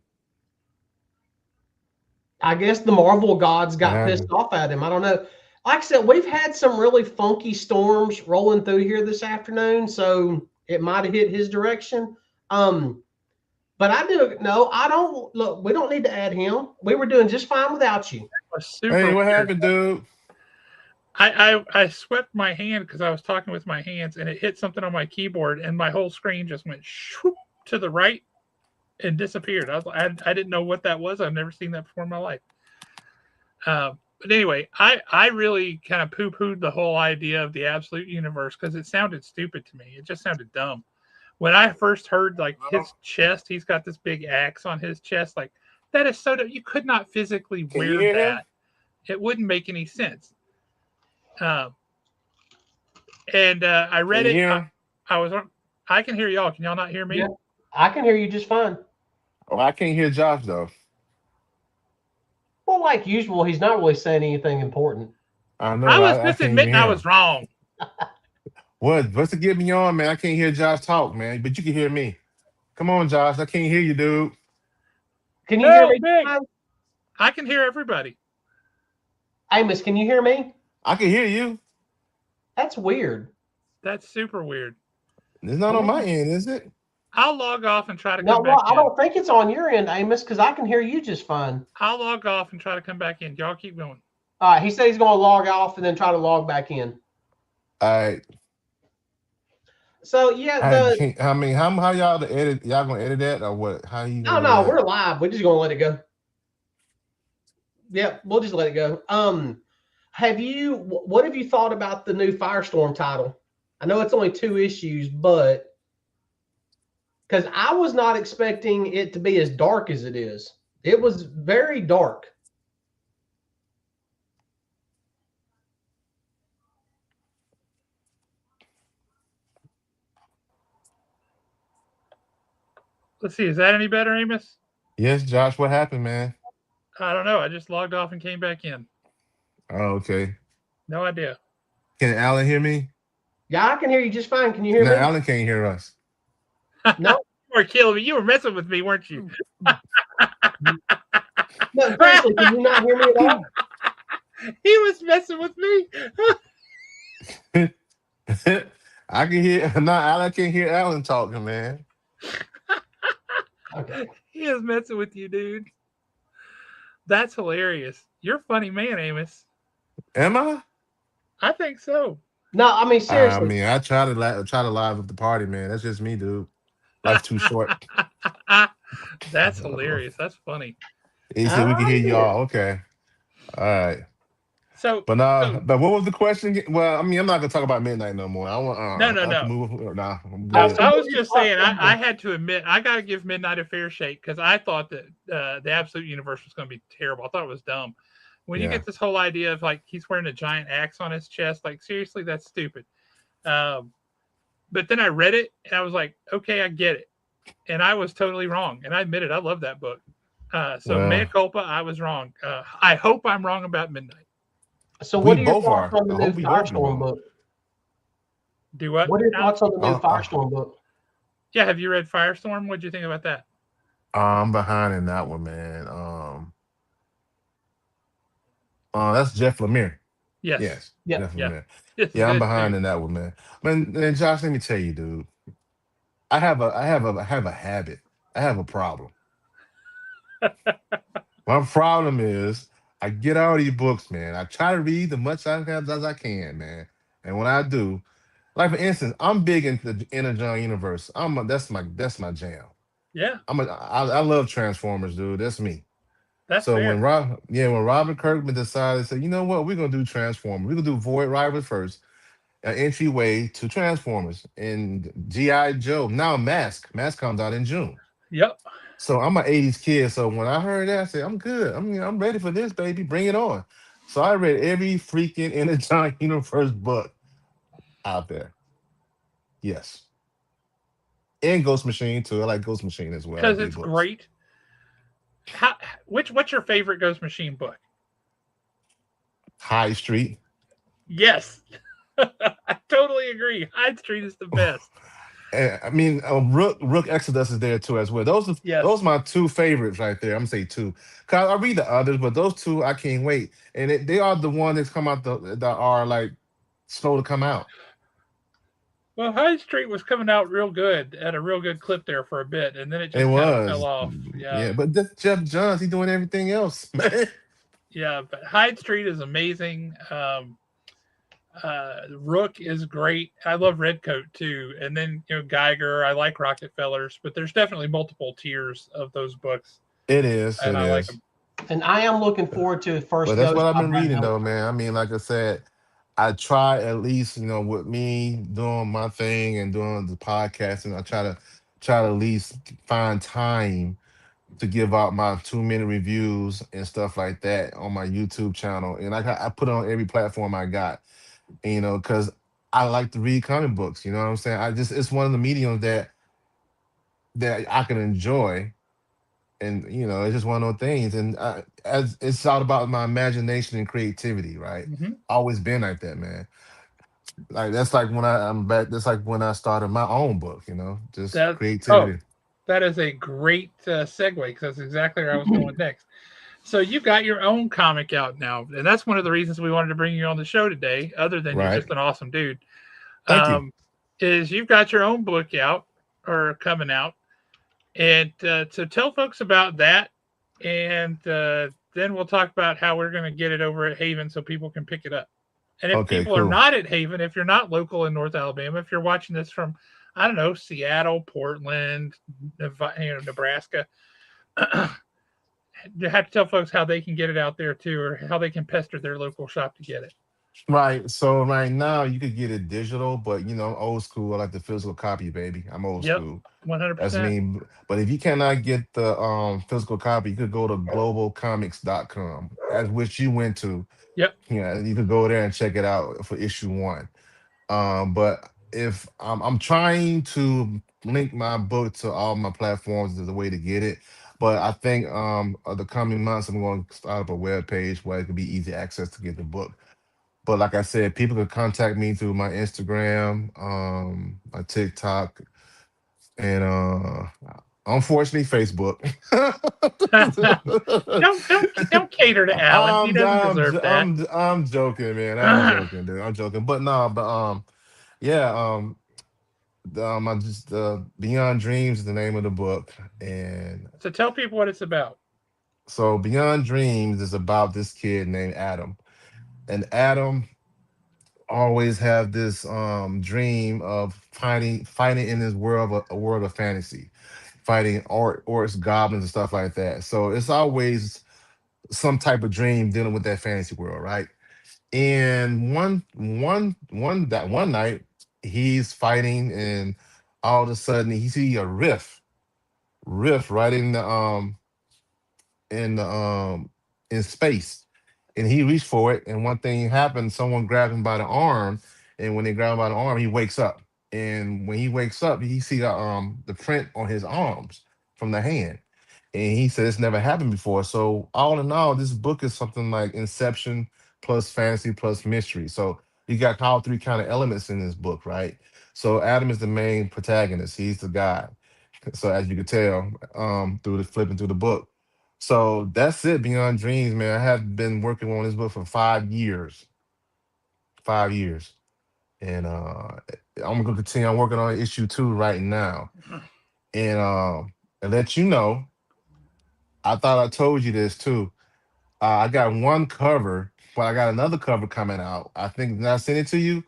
I guess the Marvel gods What got pissed happened? off at him. I don't know. Like I said, we've had some really funky storms rolling through here this afternoon, so it might have hit his direction. But I do no, I don't look. We don't need to add him. We were doing just fine without you. Super Hey, what weird. happened, dude? I swept my hand because I was talking with my hands and it hit something on my keyboard and my whole screen just went shoop to the right and disappeared. I didn't know what that was. I've never seen that before in my life. But anyway, I really kind of poo-pooed the whole idea of the absolute universe because it sounded stupid to me. It just sounded dumb. When I first heard like his chest, he's got this big axe on his chest. Like that is so dumb. You could not physically Can you wear hear him? that. It wouldn't make any sense. And I read Can you it. hear him? I can hear y'all. Can y'all not hear me? Yeah. I can hear you just fine. Oh, I can't hear Josh though. Well, like usual, he's not really saying anything important. I know. I was I just can't even admitting I hear was him. wrong. What's to get me on, man? I can't hear Josh talk, man. But you can hear me. Come on, Josh. I can't hear you, dude. Can you hear me? Big. I can hear everybody. Amos, can you hear me? I can hear you. That's weird. That's super weird. It's not on my end, is it? I'll log off and try to No, come well, back I in. don't think it's on your end, Amos, because I can hear you just fine. I'll log off and try to come back in. Y'all keep going. All right, he said he's going to log off and then try to log back in. All right. So yeah, How y'all to edit? Y'all gonna edit that or what? How you gonna do no, that? we're live. We're just going to let it go. Yep, we'll just let it go. What have you thought about the new Firestorm title? I know it's only 2 issues, but because I was not expecting it to be as dark as it is. It was very dark. Let's see. Is that any better, Amos? Yes, Josh. What happened, man? I don't know. I just logged off and came back in. Oh, okay. No idea. Can Alan hear me? Yeah, I can hear you just fine. Can you hear No, me? Alan can't hear us. No. You were killing me. You were messing with me, weren't you? No, seriously, can you not hear me at all? He was messing with me. I can hear. No, Alan can't hear Alan talking, man. Okay. He is messing with you, dude. That's hilarious. You're a funny man, Amos. Am I? I think so. No, I mean seriously. I mean, I try to live with the party, man. That's just me, dude. Life's too short. That's hilarious. That's funny. He said we can hear y'all. Okay. All right. So, but what was the question? Well, I mean, I'm not gonna talk about midnight no more. I want. No. Nah, I was just saying. I had to admit, I got to give Midnight a fair shake because I thought that the Absolute Universe was going to be terrible. I thought it was dumb. When you get this whole idea of like he's wearing a giant axe on his chest, like seriously, that's stupid. But then I read it and I was like, okay, I get it, and I was totally wrong. And I admit it. I love that book. Mea culpa, I was wrong. I hope I'm wrong about Midnight. So what are your thoughts on the new Firestorm book? Do what? What are your thoughts on the new Firestorm book? Yeah, have you read Firestorm? What'd you think about that? I'm behind in that one, man. That's Jeff Lemire. Yes. Jeff Lemire. Yeah, I'm behind in that one, man. Man, Josh, let me tell you, dude. I have a habit. I have a problem. My problem is I get all these books, man. I try to read as much as I can, man. And when I do, like for instance, I'm big into the Inner John universe. That's my jam. Yeah. I love Transformers, dude. That's me. That's fair. when Robert Kirkman decided, say, you know what, we're gonna do Transformers. We're gonna do Void Rivals first, an entryway to Transformers and G.I. Joe. Now Mask comes out in June. Yep. So I'm an 80s kid. So when I heard that, I said, I'm good. I'm ready for this, baby. Bring it on. So I read every freaking Inner John universe book out there. Yes. And Ghost Machine too. I like Ghost Machine as well. Because it's great. What's your favorite Ghost Machine book? High Street. Yes. I totally agree. Hyde Street is the best. I mean, Rook Exodus is there too as well. Those are my 2 favorites right there. I'm gonna say 2. Cause I read the others, but those 2 I can't wait. And they are the ones that's come out that are like slow to come out. Well, Hyde Street was coming out real good at a real good clip there for a bit, and then it just kind of fell off. Yeah, but Jeff Johns, he's doing everything else, man. Yeah, but Hyde Street is amazing. Rook is great. I love Redcoat too, and then Geiger. I like Rockefellers, but there's definitely multiple tiers of those books. It is, and I like them. And I am looking forward to the first. But that's what I've been reading, though, man. I mean, like I said, I try at least, with me doing my thing and doing the podcasting, I try to at least find time to give out my 2-minute reviews and stuff like that on my YouTube channel, and I put it on every platform I got. Because I like to read comic books. You know what I'm saying? It's one of the mediums that I can enjoy, and it's just one of those things. And as it's all about my imagination and creativity, right? Mm-hmm. Always been like that, man. Like that's like when I'm back. That's like when I started my own book. Creativity. That is a great segue because that's exactly where I was going next. So you got your own comic out now, and that's one of the reasons we wanted to bring you on the show today. Other than you're Right. just an awesome dude, Thank you. is you've got your own book out or coming out, and so tell folks about that, and then we'll talk about how we're going to get it over at Haven so people can pick it up. And if Okay, people are cool. not at Haven, if you're not local in North Alabama, if you're watching this from, I don't know, Seattle, Portland, Nebraska, you have to tell folks how they can get it out there too, or how they can pester their local shop to get it. Right. So right now you could get it digital, but old school. I like the physical copy, baby. I'm old Yep, school. That's 100%. me. But if you cannot get the physical copy, you could go to globalcomics.com, as which you went to. Yep. Yeah, you could go there and check it out for issue one. But if I'm trying to link my book to all my platforms as a way to get it. But I think the coming months I'm going to start up a web page where it could be easy access to get the book. But like I said, people could contact me through my Instagram, my TikTok, and unfortunately Facebook. don't cater to Alan. He doesn't deserve that. I'm joking, man. I'm joking, dude. I'm joking. But no, but yeah, I just Beyond Dreams is the name of the book, and So tell people what it's about. so Beyond Dreams is about this kid named Adam, and Adam always have this dream of fighting in this world of a world of fantasy, fighting orcs, goblins, and stuff like that. So it's always some type of dream dealing with that fantasy world, right? And one night he's fighting, and all of a sudden he see a rift right in the in space, and he reached for it, and one thing happened, someone grabbed him by the arm, and when they grab him by the arm he wakes up, and when he wakes up he see the print on his arms from the hand, and he said it's never happened before. So all in all, this book is something like Inception plus fantasy plus mystery. So you got all three kind of elements in this book, right? So Adam is the main protagonist, he's the guy. So as you could tell, through the flipping through the book. So that's it, Beyond Dreams, man. I have been working on this book for 5 years. 5 years. And I'm gonna continue. I'm working on issue two right now. And let you know, I thought I told you this too. I got one cover, but I got another cover coming out. I think, did I send it to you,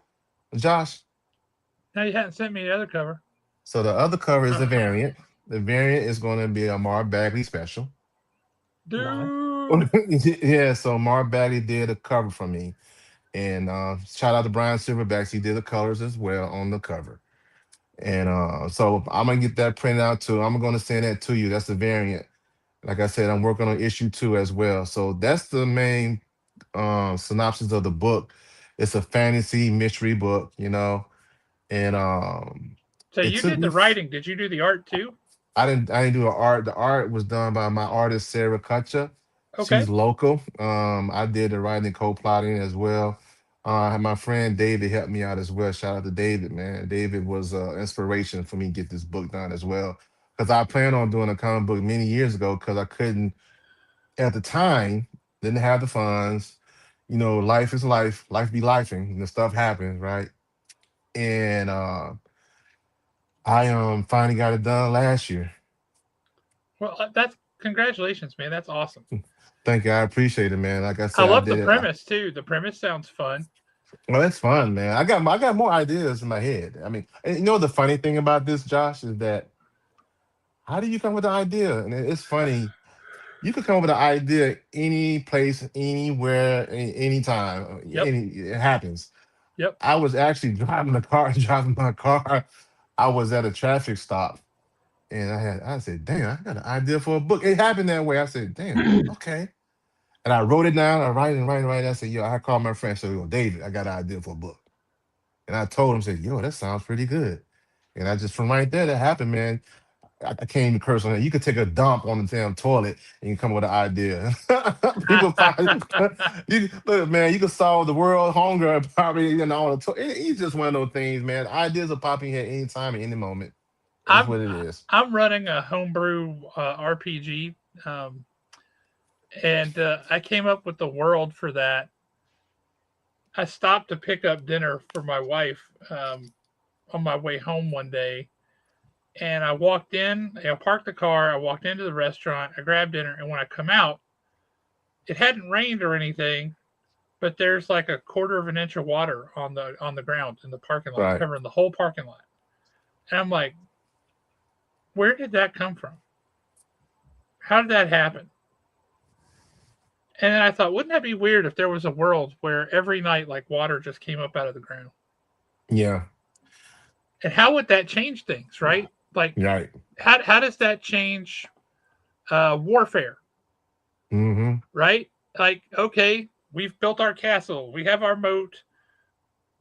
Josh? Now you hadn't sent me the other cover. So the other cover is the variant. The variant is going to be a Mark Bagley special. Dude. Yeah, so Mark Bagley did a cover for me. And shout out to Brian Silverbacks. He did the colors as well on the cover. And so I'm gonna get that printed out too. I'm gonna send that to you. That's the variant. Like I said, I'm working on issue two as well. So that's the main synopsis of the book. It's a fantasy mystery book, and So it you took did me. the writing. Did you do the art too? I didn't do the art. The art was done by my artist Sarah Kutcha. Okay. She's local. I did the writing, co-plotting as well. My friend David helped me out as well. Shout out to David, man. David was inspiration for me to get this book done as well. Because I planned on doing a comic book many years ago, because I couldn't at the time, didn't have the funds. Life is life. Life be lifing. And the stuff happens, right? And I finally got it done last year. Well, that's congratulations, man. That's awesome. Thank you. I appreciate it, man. Like I I said, I love the did it. premise too. The premise sounds fun. Well, that's fun, man. I got more ideas in my head. I mean, and the funny thing about this, Josh, is that how do you come with the idea? And it's funny. You could come up with an idea any place, anywhere, anytime. Yep. It happens. Yep. I was actually driving my car. I was at a traffic stop, and I said, "Damn, I got an idea for a book." It happened that way. I said, "Damn, okay." And I wrote it down. I write and write and write. I said, "Yo," I called my friend. So, "Yo, David, I got an idea for a book." And I told him, said, "Yo, that sounds pretty good." And I just from right there, that happened, man. I can't even curse on it. You could take a dump on the damn toilet and you come with an idea. People find you look, man. You can solve the world hunger probably, all the. It's just one of those things, man. Ideas are popping here anytime, at any moment. It's I'm what it is. I'm running a homebrew RPG. And I came up with the world for that. I stopped to pick up dinner for my wife on my way home one day, and I walked in. I parked the car. I walked into the restaurant. I grabbed dinner, and when I come out, it hadn't rained or anything, but there's like a quarter of an inch of water on the ground in the parking lot, Right. covering the whole parking lot. And I'm like, where did that come from? How did that happen? And then I thought, wouldn't that be weird if there was a world where every night like water just came up out of the ground? Yeah. And how would that change things, right? Like, Right. how does that change warfare, Mm-hmm. right? Like, okay, we've built our castle, we have our moat.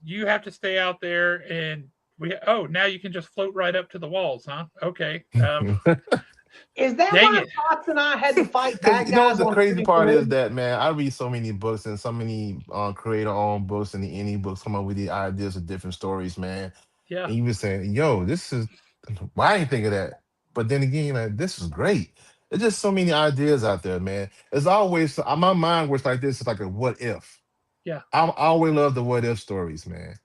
You have to stay out there, and now you can just float right up to the walls, huh? Okay, Is that dang why it, Fox and I had to fight Because bad you know what guys the on crazy Critical part is Role? that, man, I read so many books and so many creator-owned books and the indie books come up with the ideas of different stories, man. yeah, And you were saying, "Yo, this is why I didn't think of that." But then again, like, this is great. There's just so many ideas out there, man. It's always my mind works like this. It's like a what if. yeah. I always love the what if stories, man.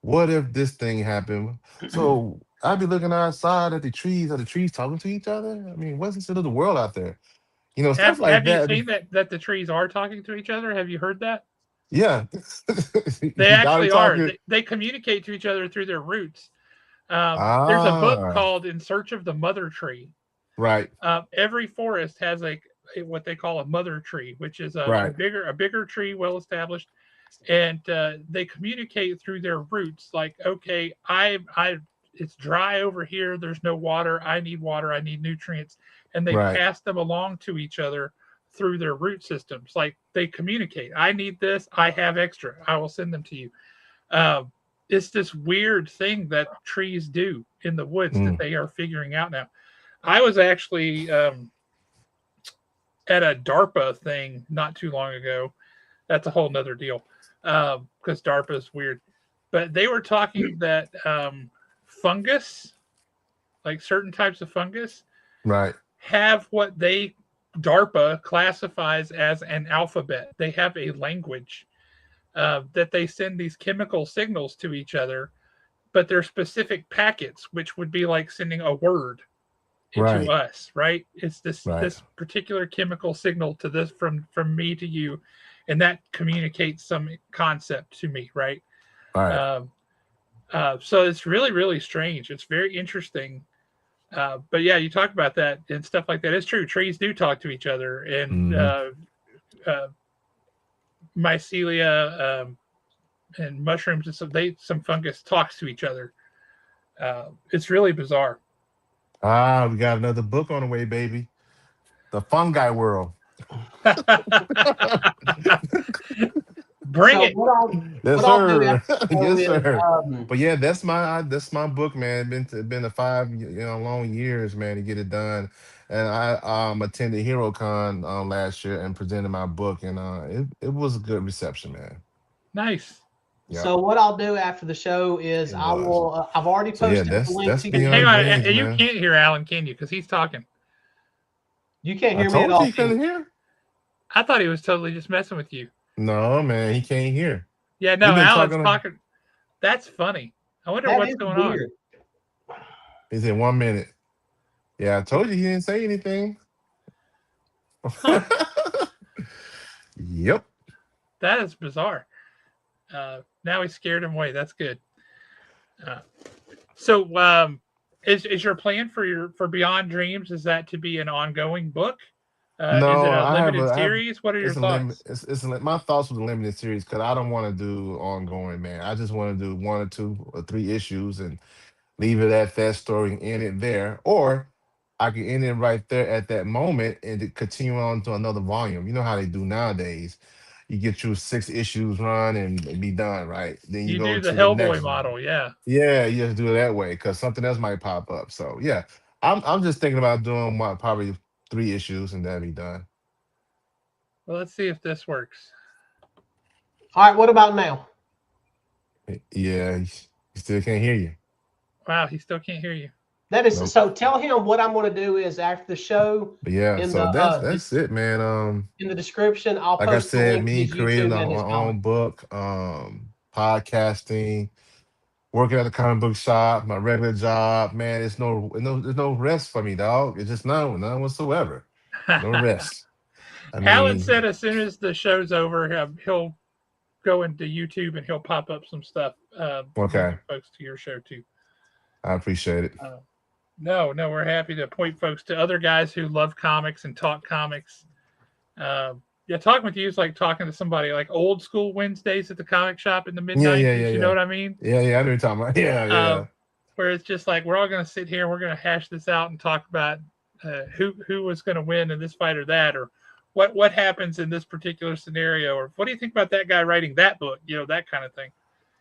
What if this thing happened? So I'd be looking outside at the trees. Are the trees talking to each other? I mean, what's the little world out there? Stuff like Have you that. seen that the trees are talking to each other? Have you heard that? Yeah. They Dolly actually are. talking. They communicate to each other through their roots. There's a book Ah, called "In Search of the Mother Tree." right, Every forest has a what they call a mother tree, which is right, a bigger tree, well established, and they communicate through their roots. Like, okay, it's dry over here. There's no water. I need water. I need nutrients, and they right, pass them along to each other through their root systems. Like, they communicate. I need this. I have extra. I will send them to you. Um, it's this weird thing that trees do in the woods that mm, they are figuring out now. I was actually at a DARPA thing not too long ago. That's a whole nother deal because DARPA is weird. But they were talking that fungus, like certain types of fungus, right, have what DARPA classifies as an alphabet. They have a language that they send these chemical signals to each other, but they're specific packets, which would be like sending a word into right, us, right? It's right, this particular chemical signal to this from me to you, and that communicates some concept to me, right? right. Um, so it's really strange. It's very interesting. But yeah, you talk about that and stuff like that. It's true. Trees do talk to each other, and Hmm. uh, mycelia and mushrooms and some fungus talks to each other. It's really bizarre. Ah, we got another book on the way, baby. The fungi world. Bring So it. Yes, what I'll do sir. after the show Yes, is sir. But yeah, that's my book, man. Been a 5 long years, man, to get it done. And I attended HeroCon last year and presented my book, and it was a good reception, man. Nice. Yep, what I'll do after the show is it I was. will. I've already So yeah, posted the link that's to Hang your. beyond on. dreams, You man. can't hear Alan, can you? Because he's talking. You can't I hear me at told you all, you can you? couldn't hear. I thought he was totally just messing with you. No, man, he can't hear. Yeah, We've no, been Alan's talking. talking. That's funny. I wonder That what's is going on. weird. He said 1 minute. Yeah, I told you he didn't say anything. Huh. Yep. That is bizarre. Now he scared him away. That's good. Uh, so, is your plan for Beyond Dreams? Is that to be an ongoing book? Is it No, a limited I have series? What are your it's a limit. thoughts? My thoughts with the limited series because I don't want to do ongoing, man. I just want to do 1 or 2 or 3 issues and leave it at that story and end it there, or I can end it right there at that moment and to continue on to another volume. You know how they do nowadays. You get your 6 issues run and be done, right? Then you You go do the to the Hellboy next. model, yeah. Yeah, you just do it that way because something else might pop up. So yeah, I'm just thinking about doing probably 3 issues and that'll be done. Well, let's see if this works. All right. What about now? Yeah, he still can't hear you. Wow, he still can't hear you. That is Nope. so. Tell him what I'm going to do is after the show But yeah, in so that's it, man. in the description, I'll Like I post the said, link to me his creating YouTube and his my comic. own book, podcasting, working at the comic book shop, my regular job, man. There's no rest for me, dog. It's just none whatsoever. No rest. I Alan mean, said as soon as the show's over, he'll go into YouTube and he'll pop up some stuff, okay, bringing folks to your show too. I appreciate it. Uh, no, we're happy to point folks to other guys who love comics and talk comics. Yeah, talking with you is like talking to somebody like old school Wednesdays at the comic shop in the mid Yeah, yeah, '90s. yeah, You know yeah, what I mean? yeah. I know what you're talking about. Yeah, Uh, yeah. where it's just like we're all going to sit here, and we're going to hash this out and talk about who was going to win in this fight or that, or what happens in this particular scenario, or what do you think about that guy writing that book? You know, that kind of thing.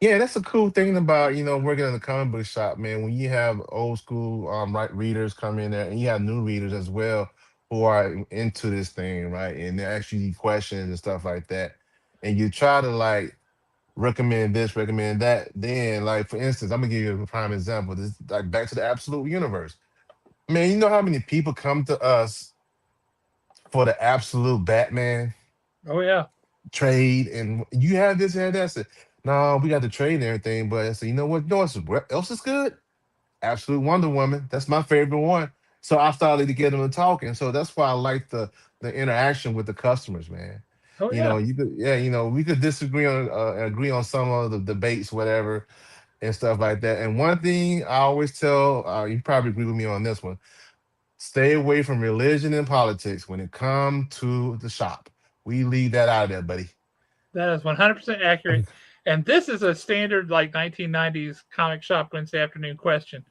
Yeah, that's a cool thing about working in the comic book shop, man. When you have old school readers come in there, and you have new readers as well who are into this thing, right? And they ask you questions and stuff like that, and you try to like recommend this, recommend that. Then, like for instance, I'm gonna give you a prime example. This like back to the absolute universe. Man, you know how many people come to us for the absolute Batman Oh yeah, trade, and you have this and that. I said, no, we got the trade and everything, but I said, you know what? What else is good? Absolute Wonder Woman. That's my favorite one. So I started to get them to talking. So that's why I like the interaction with the customers, man. oh yeah. You could, yeah, we could disagree on agree on some of the debates, whatever, and stuff like that. And one thing I always tell, you probably agree with me on this one: stay away from religion and politics when it comes to the shop. We leave that out of there, buddy. That is 100% accurate. And this is a standard like 1990s comic shop Wednesday afternoon question.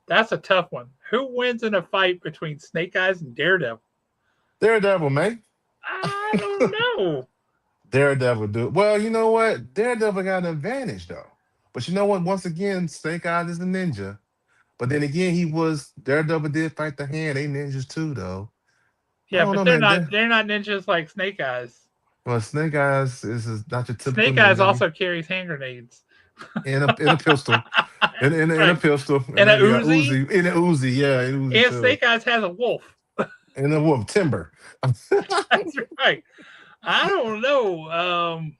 That's a tough one. Who wins in a fight between Snake Eyes and Daredevil? Daredevil, man. I don't know. Daredevil, dude. Well, you know what? Daredevil got an advantage though. But you know what? Once again, Snake Eyes is a ninja. But then again, Daredevil did fight the hand. They ninjas too, though. I Yeah, don't but know, they're man. not they're not ninjas like Snake Eyes. Well, Snake Eyes is not your typical Snake Eyes ninja. also carries hand grenades. In a pistol. In a Right. pistol. And a And yeah, Uzi. Uzi. In a Uzi, yeah, in Uzi And too. Snake Eyes has a wolf. And a wolf timber. That's right. I don't know.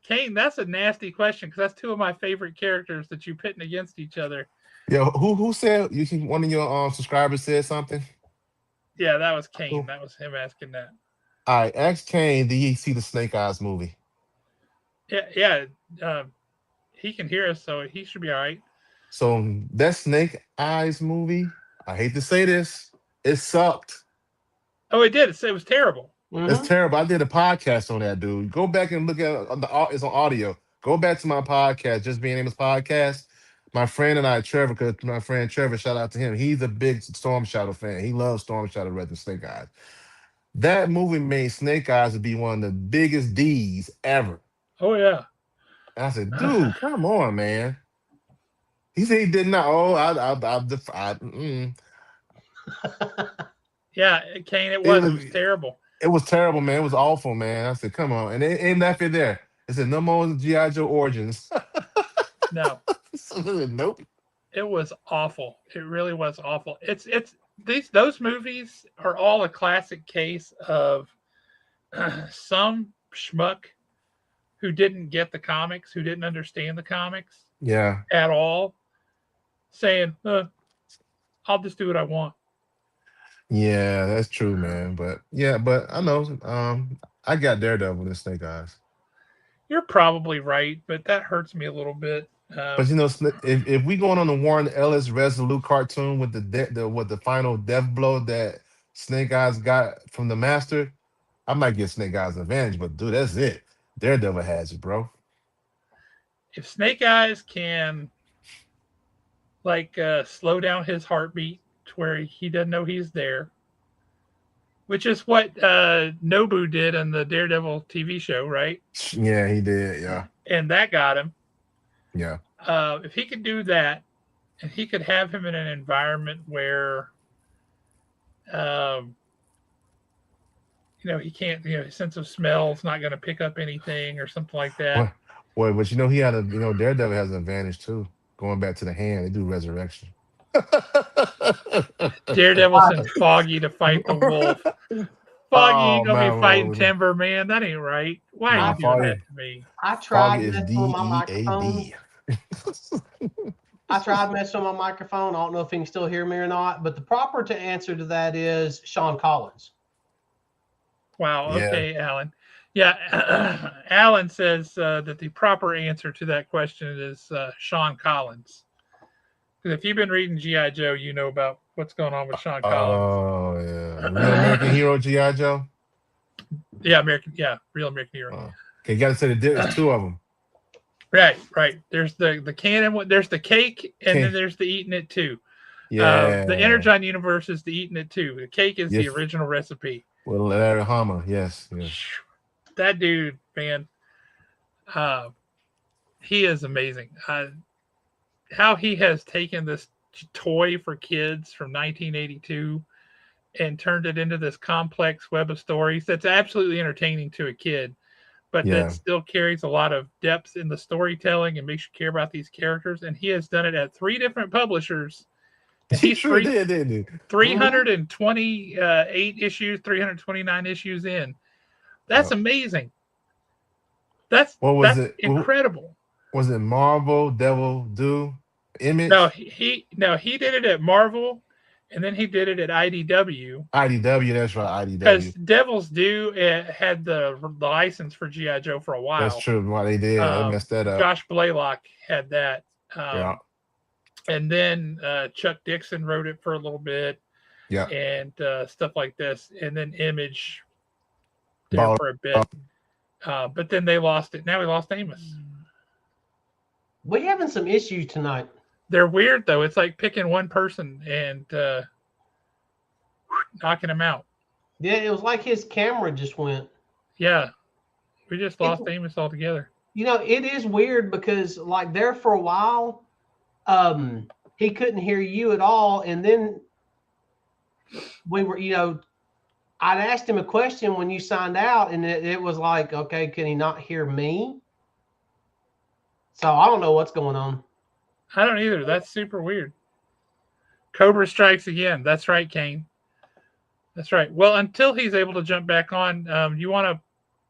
Kane, that's a nasty question because that's two of my favorite characters that you're pitting against each other. Yeah, who said you think one of your subscribers said something? Yeah, that was Kane. Cool. That was him asking that. All right, ask Kane, did he see the Snake Eyes movie? Yeah. He can hear us, so he should be all right. So that Snake Eyes movie, I hate to say this, it sucked. Oh, it did. It was terrible. It's terrible. I did a podcast on that, dude. Go back and look at it's on audio. Go back to my podcast, Just Being Amos podcast. My friend and I, Trevor, because my friend Trevor, shout out to him. He's a big Storm Shadow fan. He loves Storm Shadow rather than Snake Eyes. That movie made Snake Eyes to be one of the biggest D's ever. Oh yeah. And I said, dude, come on, man. He said he did not. Oh, Yeah, Kane, it was terrible. It was terrible, man. It was awful, man. I said, come on. And they left it there. It said, no more G.I. Joe Origins. No. Nope. It was awful. It really was awful. Those movies are all a classic case of some schmuck who didn't get the comics, who didn't understand the comics at all, saying, I'll just do what I want. Yeah, that's true, man. But I know. I got Daredevil and Snake Eyes. You're probably right, but that hurts me a little bit. But if we going on the Warren Ellis Resolute cartoon with the final death blow that Snake Eyes got from the Master, I might get Snake Eyes an advantage. But dude, that's it. Daredevil has it, bro. If Snake Eyes can slow down his heartbeat to where he doesn't know he's there, which is what Nobu did on the Daredevil TV show, right? Yeah, he did. Yeah, and that got him. Yeah. If he could do that, and he could have him in an environment where, he can't, his sense of smell is not going to pick up anything or something like that. Boy, but he had Daredevil has an advantage too. Going back to the hand, they do resurrection. Daredevil sends Foggy to fight the wolf. Foggy ain't gonna be fighting man. Timber, man. That ain't right. Why are you doing that to me? I tried Foggy is messing with my microphone. DEAD. I tried messing with my microphone. I don't know if you can still hear me or not, but the proper answer to that is Sean Collins. Wow. Yeah. Okay, Alan. Yeah, Alan says that the proper answer to that question is Sean Collins. Because if you've been reading G.I. Joe, you know about what's going on with Sean Collins. Oh, yeah. Real American Hero, G.I. Joe? Yeah, Real American Hero. Okay, you got to say there's two of them. Right. There's the canon one. There's the cake, and then there's the eating it too. Yeah. The Energon universe is the eating it too. The cake is the original recipe. Well, Larry Hama, yes. That dude, man, he is amazing. How he has taken this toy for kids from 1982 and turned it into this complex web of stories that's absolutely entertaining to a kid, but that still carries a lot of depth in the storytelling and makes you care about these characters. And he has done it at 3 different publishers. And he sure did, didn't he? 328 issues, 329 issues in. That's amazing. That's incredible. Was it Marvel, Devil Do, Image? No, he did it at Marvel, and then he did it at IDW. IDW, that's right, IDW. Because Devil's Due had the license for G.I. Joe for a while. That's true. Why they did, they messed that up. Josh Blaylock had that. Yeah. And then Chuck Dixon wrote it for a little bit. Yeah. And stuff like this. And then Image there for a bit. But then they lost it. Now we lost Amos. We're having some issues tonight. They're weird, though. It's like picking one person and knocking him out. Yeah, it was like his camera just went. Yeah. We just lost Amos altogether. You know, it is weird because, like, there for a while, he couldn't hear you at all. And then we were, I'd asked him a question when you signed out, and it was like, okay, can he not hear me? So I don't know what's going on. I don't either. That's super weird. Cobra strikes again. That's right, Kane. That's right. Well, until he's able to jump back on, you want to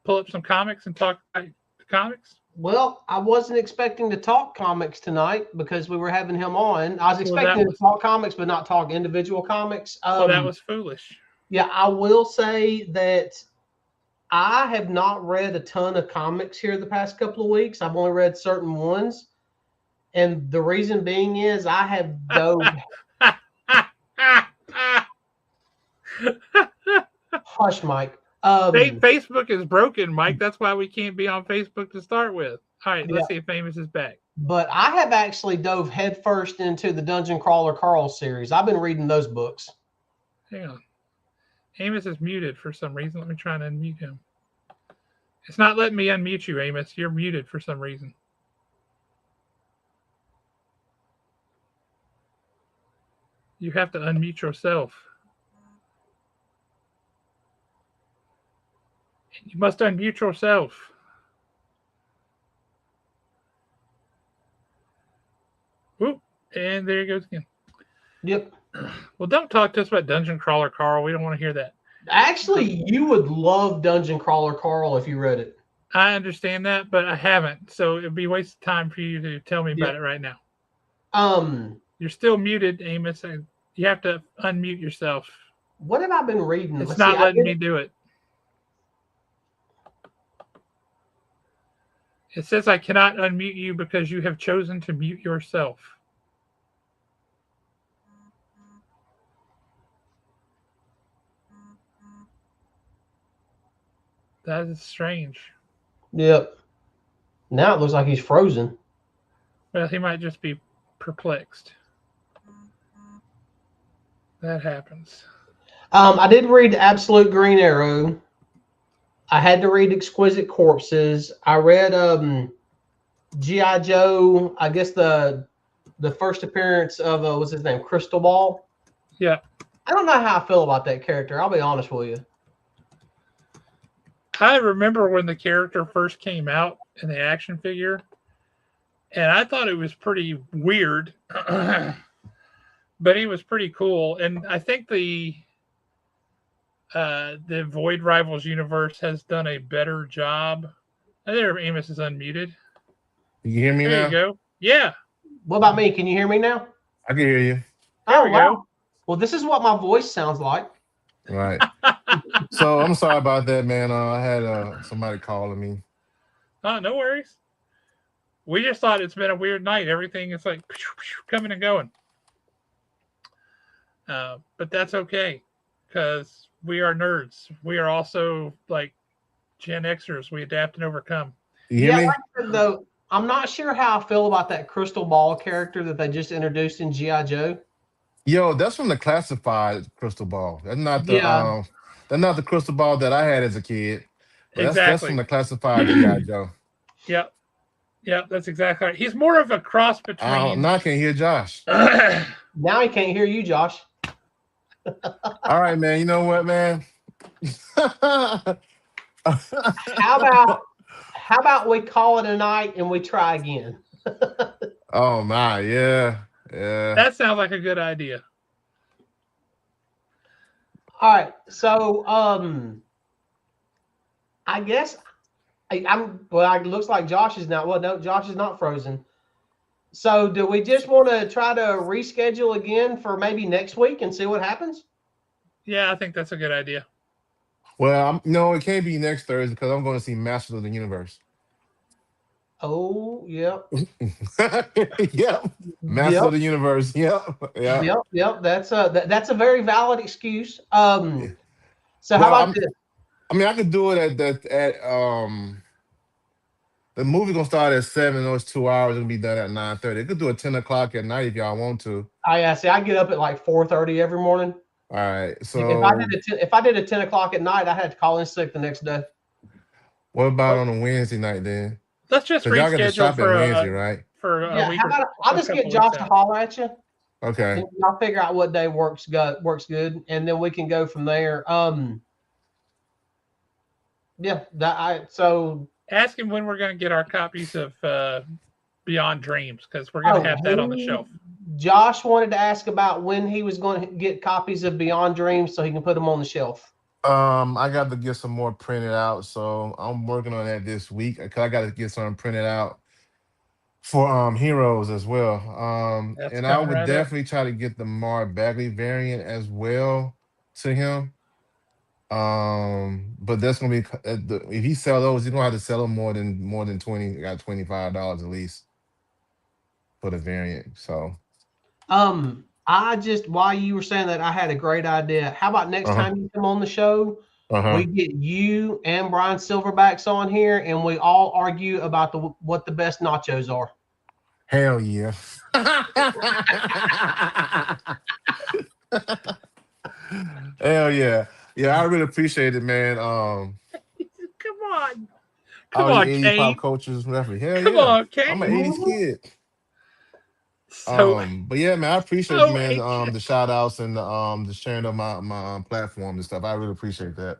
pull up some comics and talk about the comics? Well, I wasn't expecting to talk comics tonight because we were having him on. I was expecting to talk comics, but not talk individual comics. Well, that was foolish. Yeah, I will say that I have not read a ton of comics here the past couple of weeks. I've only read certain ones. And the reason being is I have dove. Hush, Mike. Facebook is broken, Mike. That's why we can't be on Facebook to start with. All right, let's see if Amos is back. But I have actually dove headfirst into the Dungeon Crawler Carl series. I've been reading those books. Hang on. Amos is muted for some reason. Let me try and unmute him. It's not letting me unmute you, Amos. You're muted for some reason. You have to unmute yourself. You must unmute yourself. Oop, and there he goes again. Yep. Well, don't talk to us about Dungeon Crawler Carl. We don't want to hear that. Actually, you would love Dungeon Crawler Carl if you read it. I understand that, but I haven't. So it'd be a waste of time for you to tell me about it right now. You're still muted, Amos. You have to unmute yourself. What have I been reading? It's not letting me do it. It says I cannot unmute you because you have chosen to mute yourself. That is strange. Yep. Now it looks like he's frozen. Well, he might just be perplexed. That happens. I did read Absolute Green Arrow. I had to read Exquisite Corpses. I read G.I. Joe, I guess the first appearance of, what's his name, Crystal Ball. Yeah. I don't know how I feel about that character. I'll be honest with you. I remember when the character first came out in the action figure, and I thought it was pretty weird. But but he was pretty cool. And I think the Void Rivals universe has done a better job. There, Amos is unmuted. You hear me There now? you go. Yeah. What about me? Can you hear me now? I can hear you. There we wow. go. Well, this is what my voice sounds like. Right. So I'm sorry about that, man. I had somebody calling me. Oh, no worries. We just thought it's been a weird night. Everything is like coming and going. But that's okay because we are nerds. We are also like Gen Xers. We adapt and overcome. You hear me? Like I said, though, I'm not sure how I feel about that Crystal Ball character that they just introduced in G.I. Joe. Yo, that's from the classified crystal ball. That's not the Yeah. that's not the crystal ball that I had as a kid. But that's Exactly. from the classified G.I. Joe. Yep. Yep, that's exactly right. He's more of a cross between. Now I can't hear Josh. Now he can't hear you, Josh. All right, man. You know what, man? How about we call it a night and we try again? Oh my, yeah. That sounds like a good idea. All right. So I guess it looks like Josh is not. Well, no, Josh is not frozen. So do we just want to try to reschedule again for maybe next week and see what happens? Yeah, I think that's a good idea. Well, no, it can't be next Thursday because I'm going to see Masters of the Universe. Oh, yep. Yep. Masters of the Universe. Yep. That's a very valid excuse. So how about this? I mean, I could do it at the movie gonna start at 7. Those 2 hours and be done at 9:30. It could do it 10 o'clock at night if y'all want to. I get up at like 4:30 every morning. All right. So if I did a 10 o'clock at night, I had to call in sick the next day. What about on a Wednesday night then? Let's just y'all got to reschedule shop for at Wednesday, right? For a week. I'll just get Josh to holler at you. Okay. And I'll figure out what day works good, and then we can go from there. So ask him when we're going to get our copies of Beyond Dreams because we're going to have that on the shelf. Josh wanted to ask about when he was going to get copies of Beyond Dreams so he can put them on the shelf. I got to get some more printed out, so I'm working on that this week. I got to get some printed out for Heroes as well. And I would definitely try to get the Mar Bagley variant as well to him. But that's gonna be if he sell those, he's gonna have to sell them more than 20. Got $25 at least for the variant. So while you were saying that, I had a great idea. How about next time you come on the show, we get you and Brian Silverbacks on here and we all argue about what the best nachos are. Hell yeah. Hell yeah. Yeah, I really appreciate it, man. Come on. Come on, Kane. Pop cultures, whatever. Hell Come on, Kane. I'm an 80s kid. So, but yeah, man, I appreciate you, man. The shout outs and the sharing of my platform and stuff. I really appreciate that.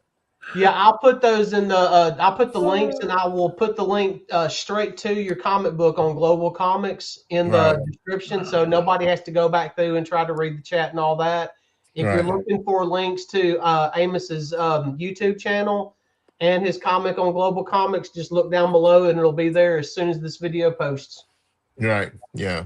Yeah, I'll put those in the I'll put the links and I will put the link straight to your comic book on Global Comics in the description, so nobody has to go back through and try to read the chat and all that. If you're looking for links to Amos's YouTube channel and his comic on Global Comics, just look down below and it'll be there as soon as this video posts. Right. Yeah.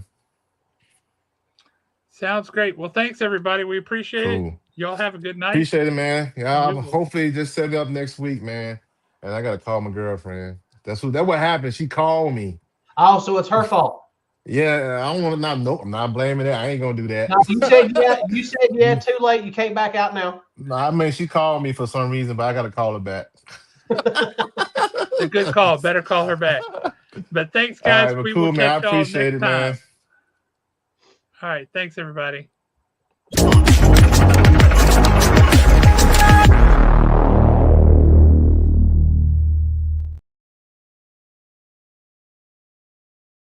Sounds great. Well, thanks everybody. We appreciate it. Y'all have a good night. Appreciate it, man. Yeah, I'll hopefully just set it up next week, man. And I gotta call my girlfriend. That's what happened. She called me. Oh, so it's her fault. Yeah, I don't want to nope, I'm not blaming it. I ain't gonna do that. No, you said too late. You can't back out now. No, I mean she called me for some reason, but I gotta call her back. A good call. Better call her back. But thanks, guys. Right, we will catch y'all next time. All right, thanks everybody.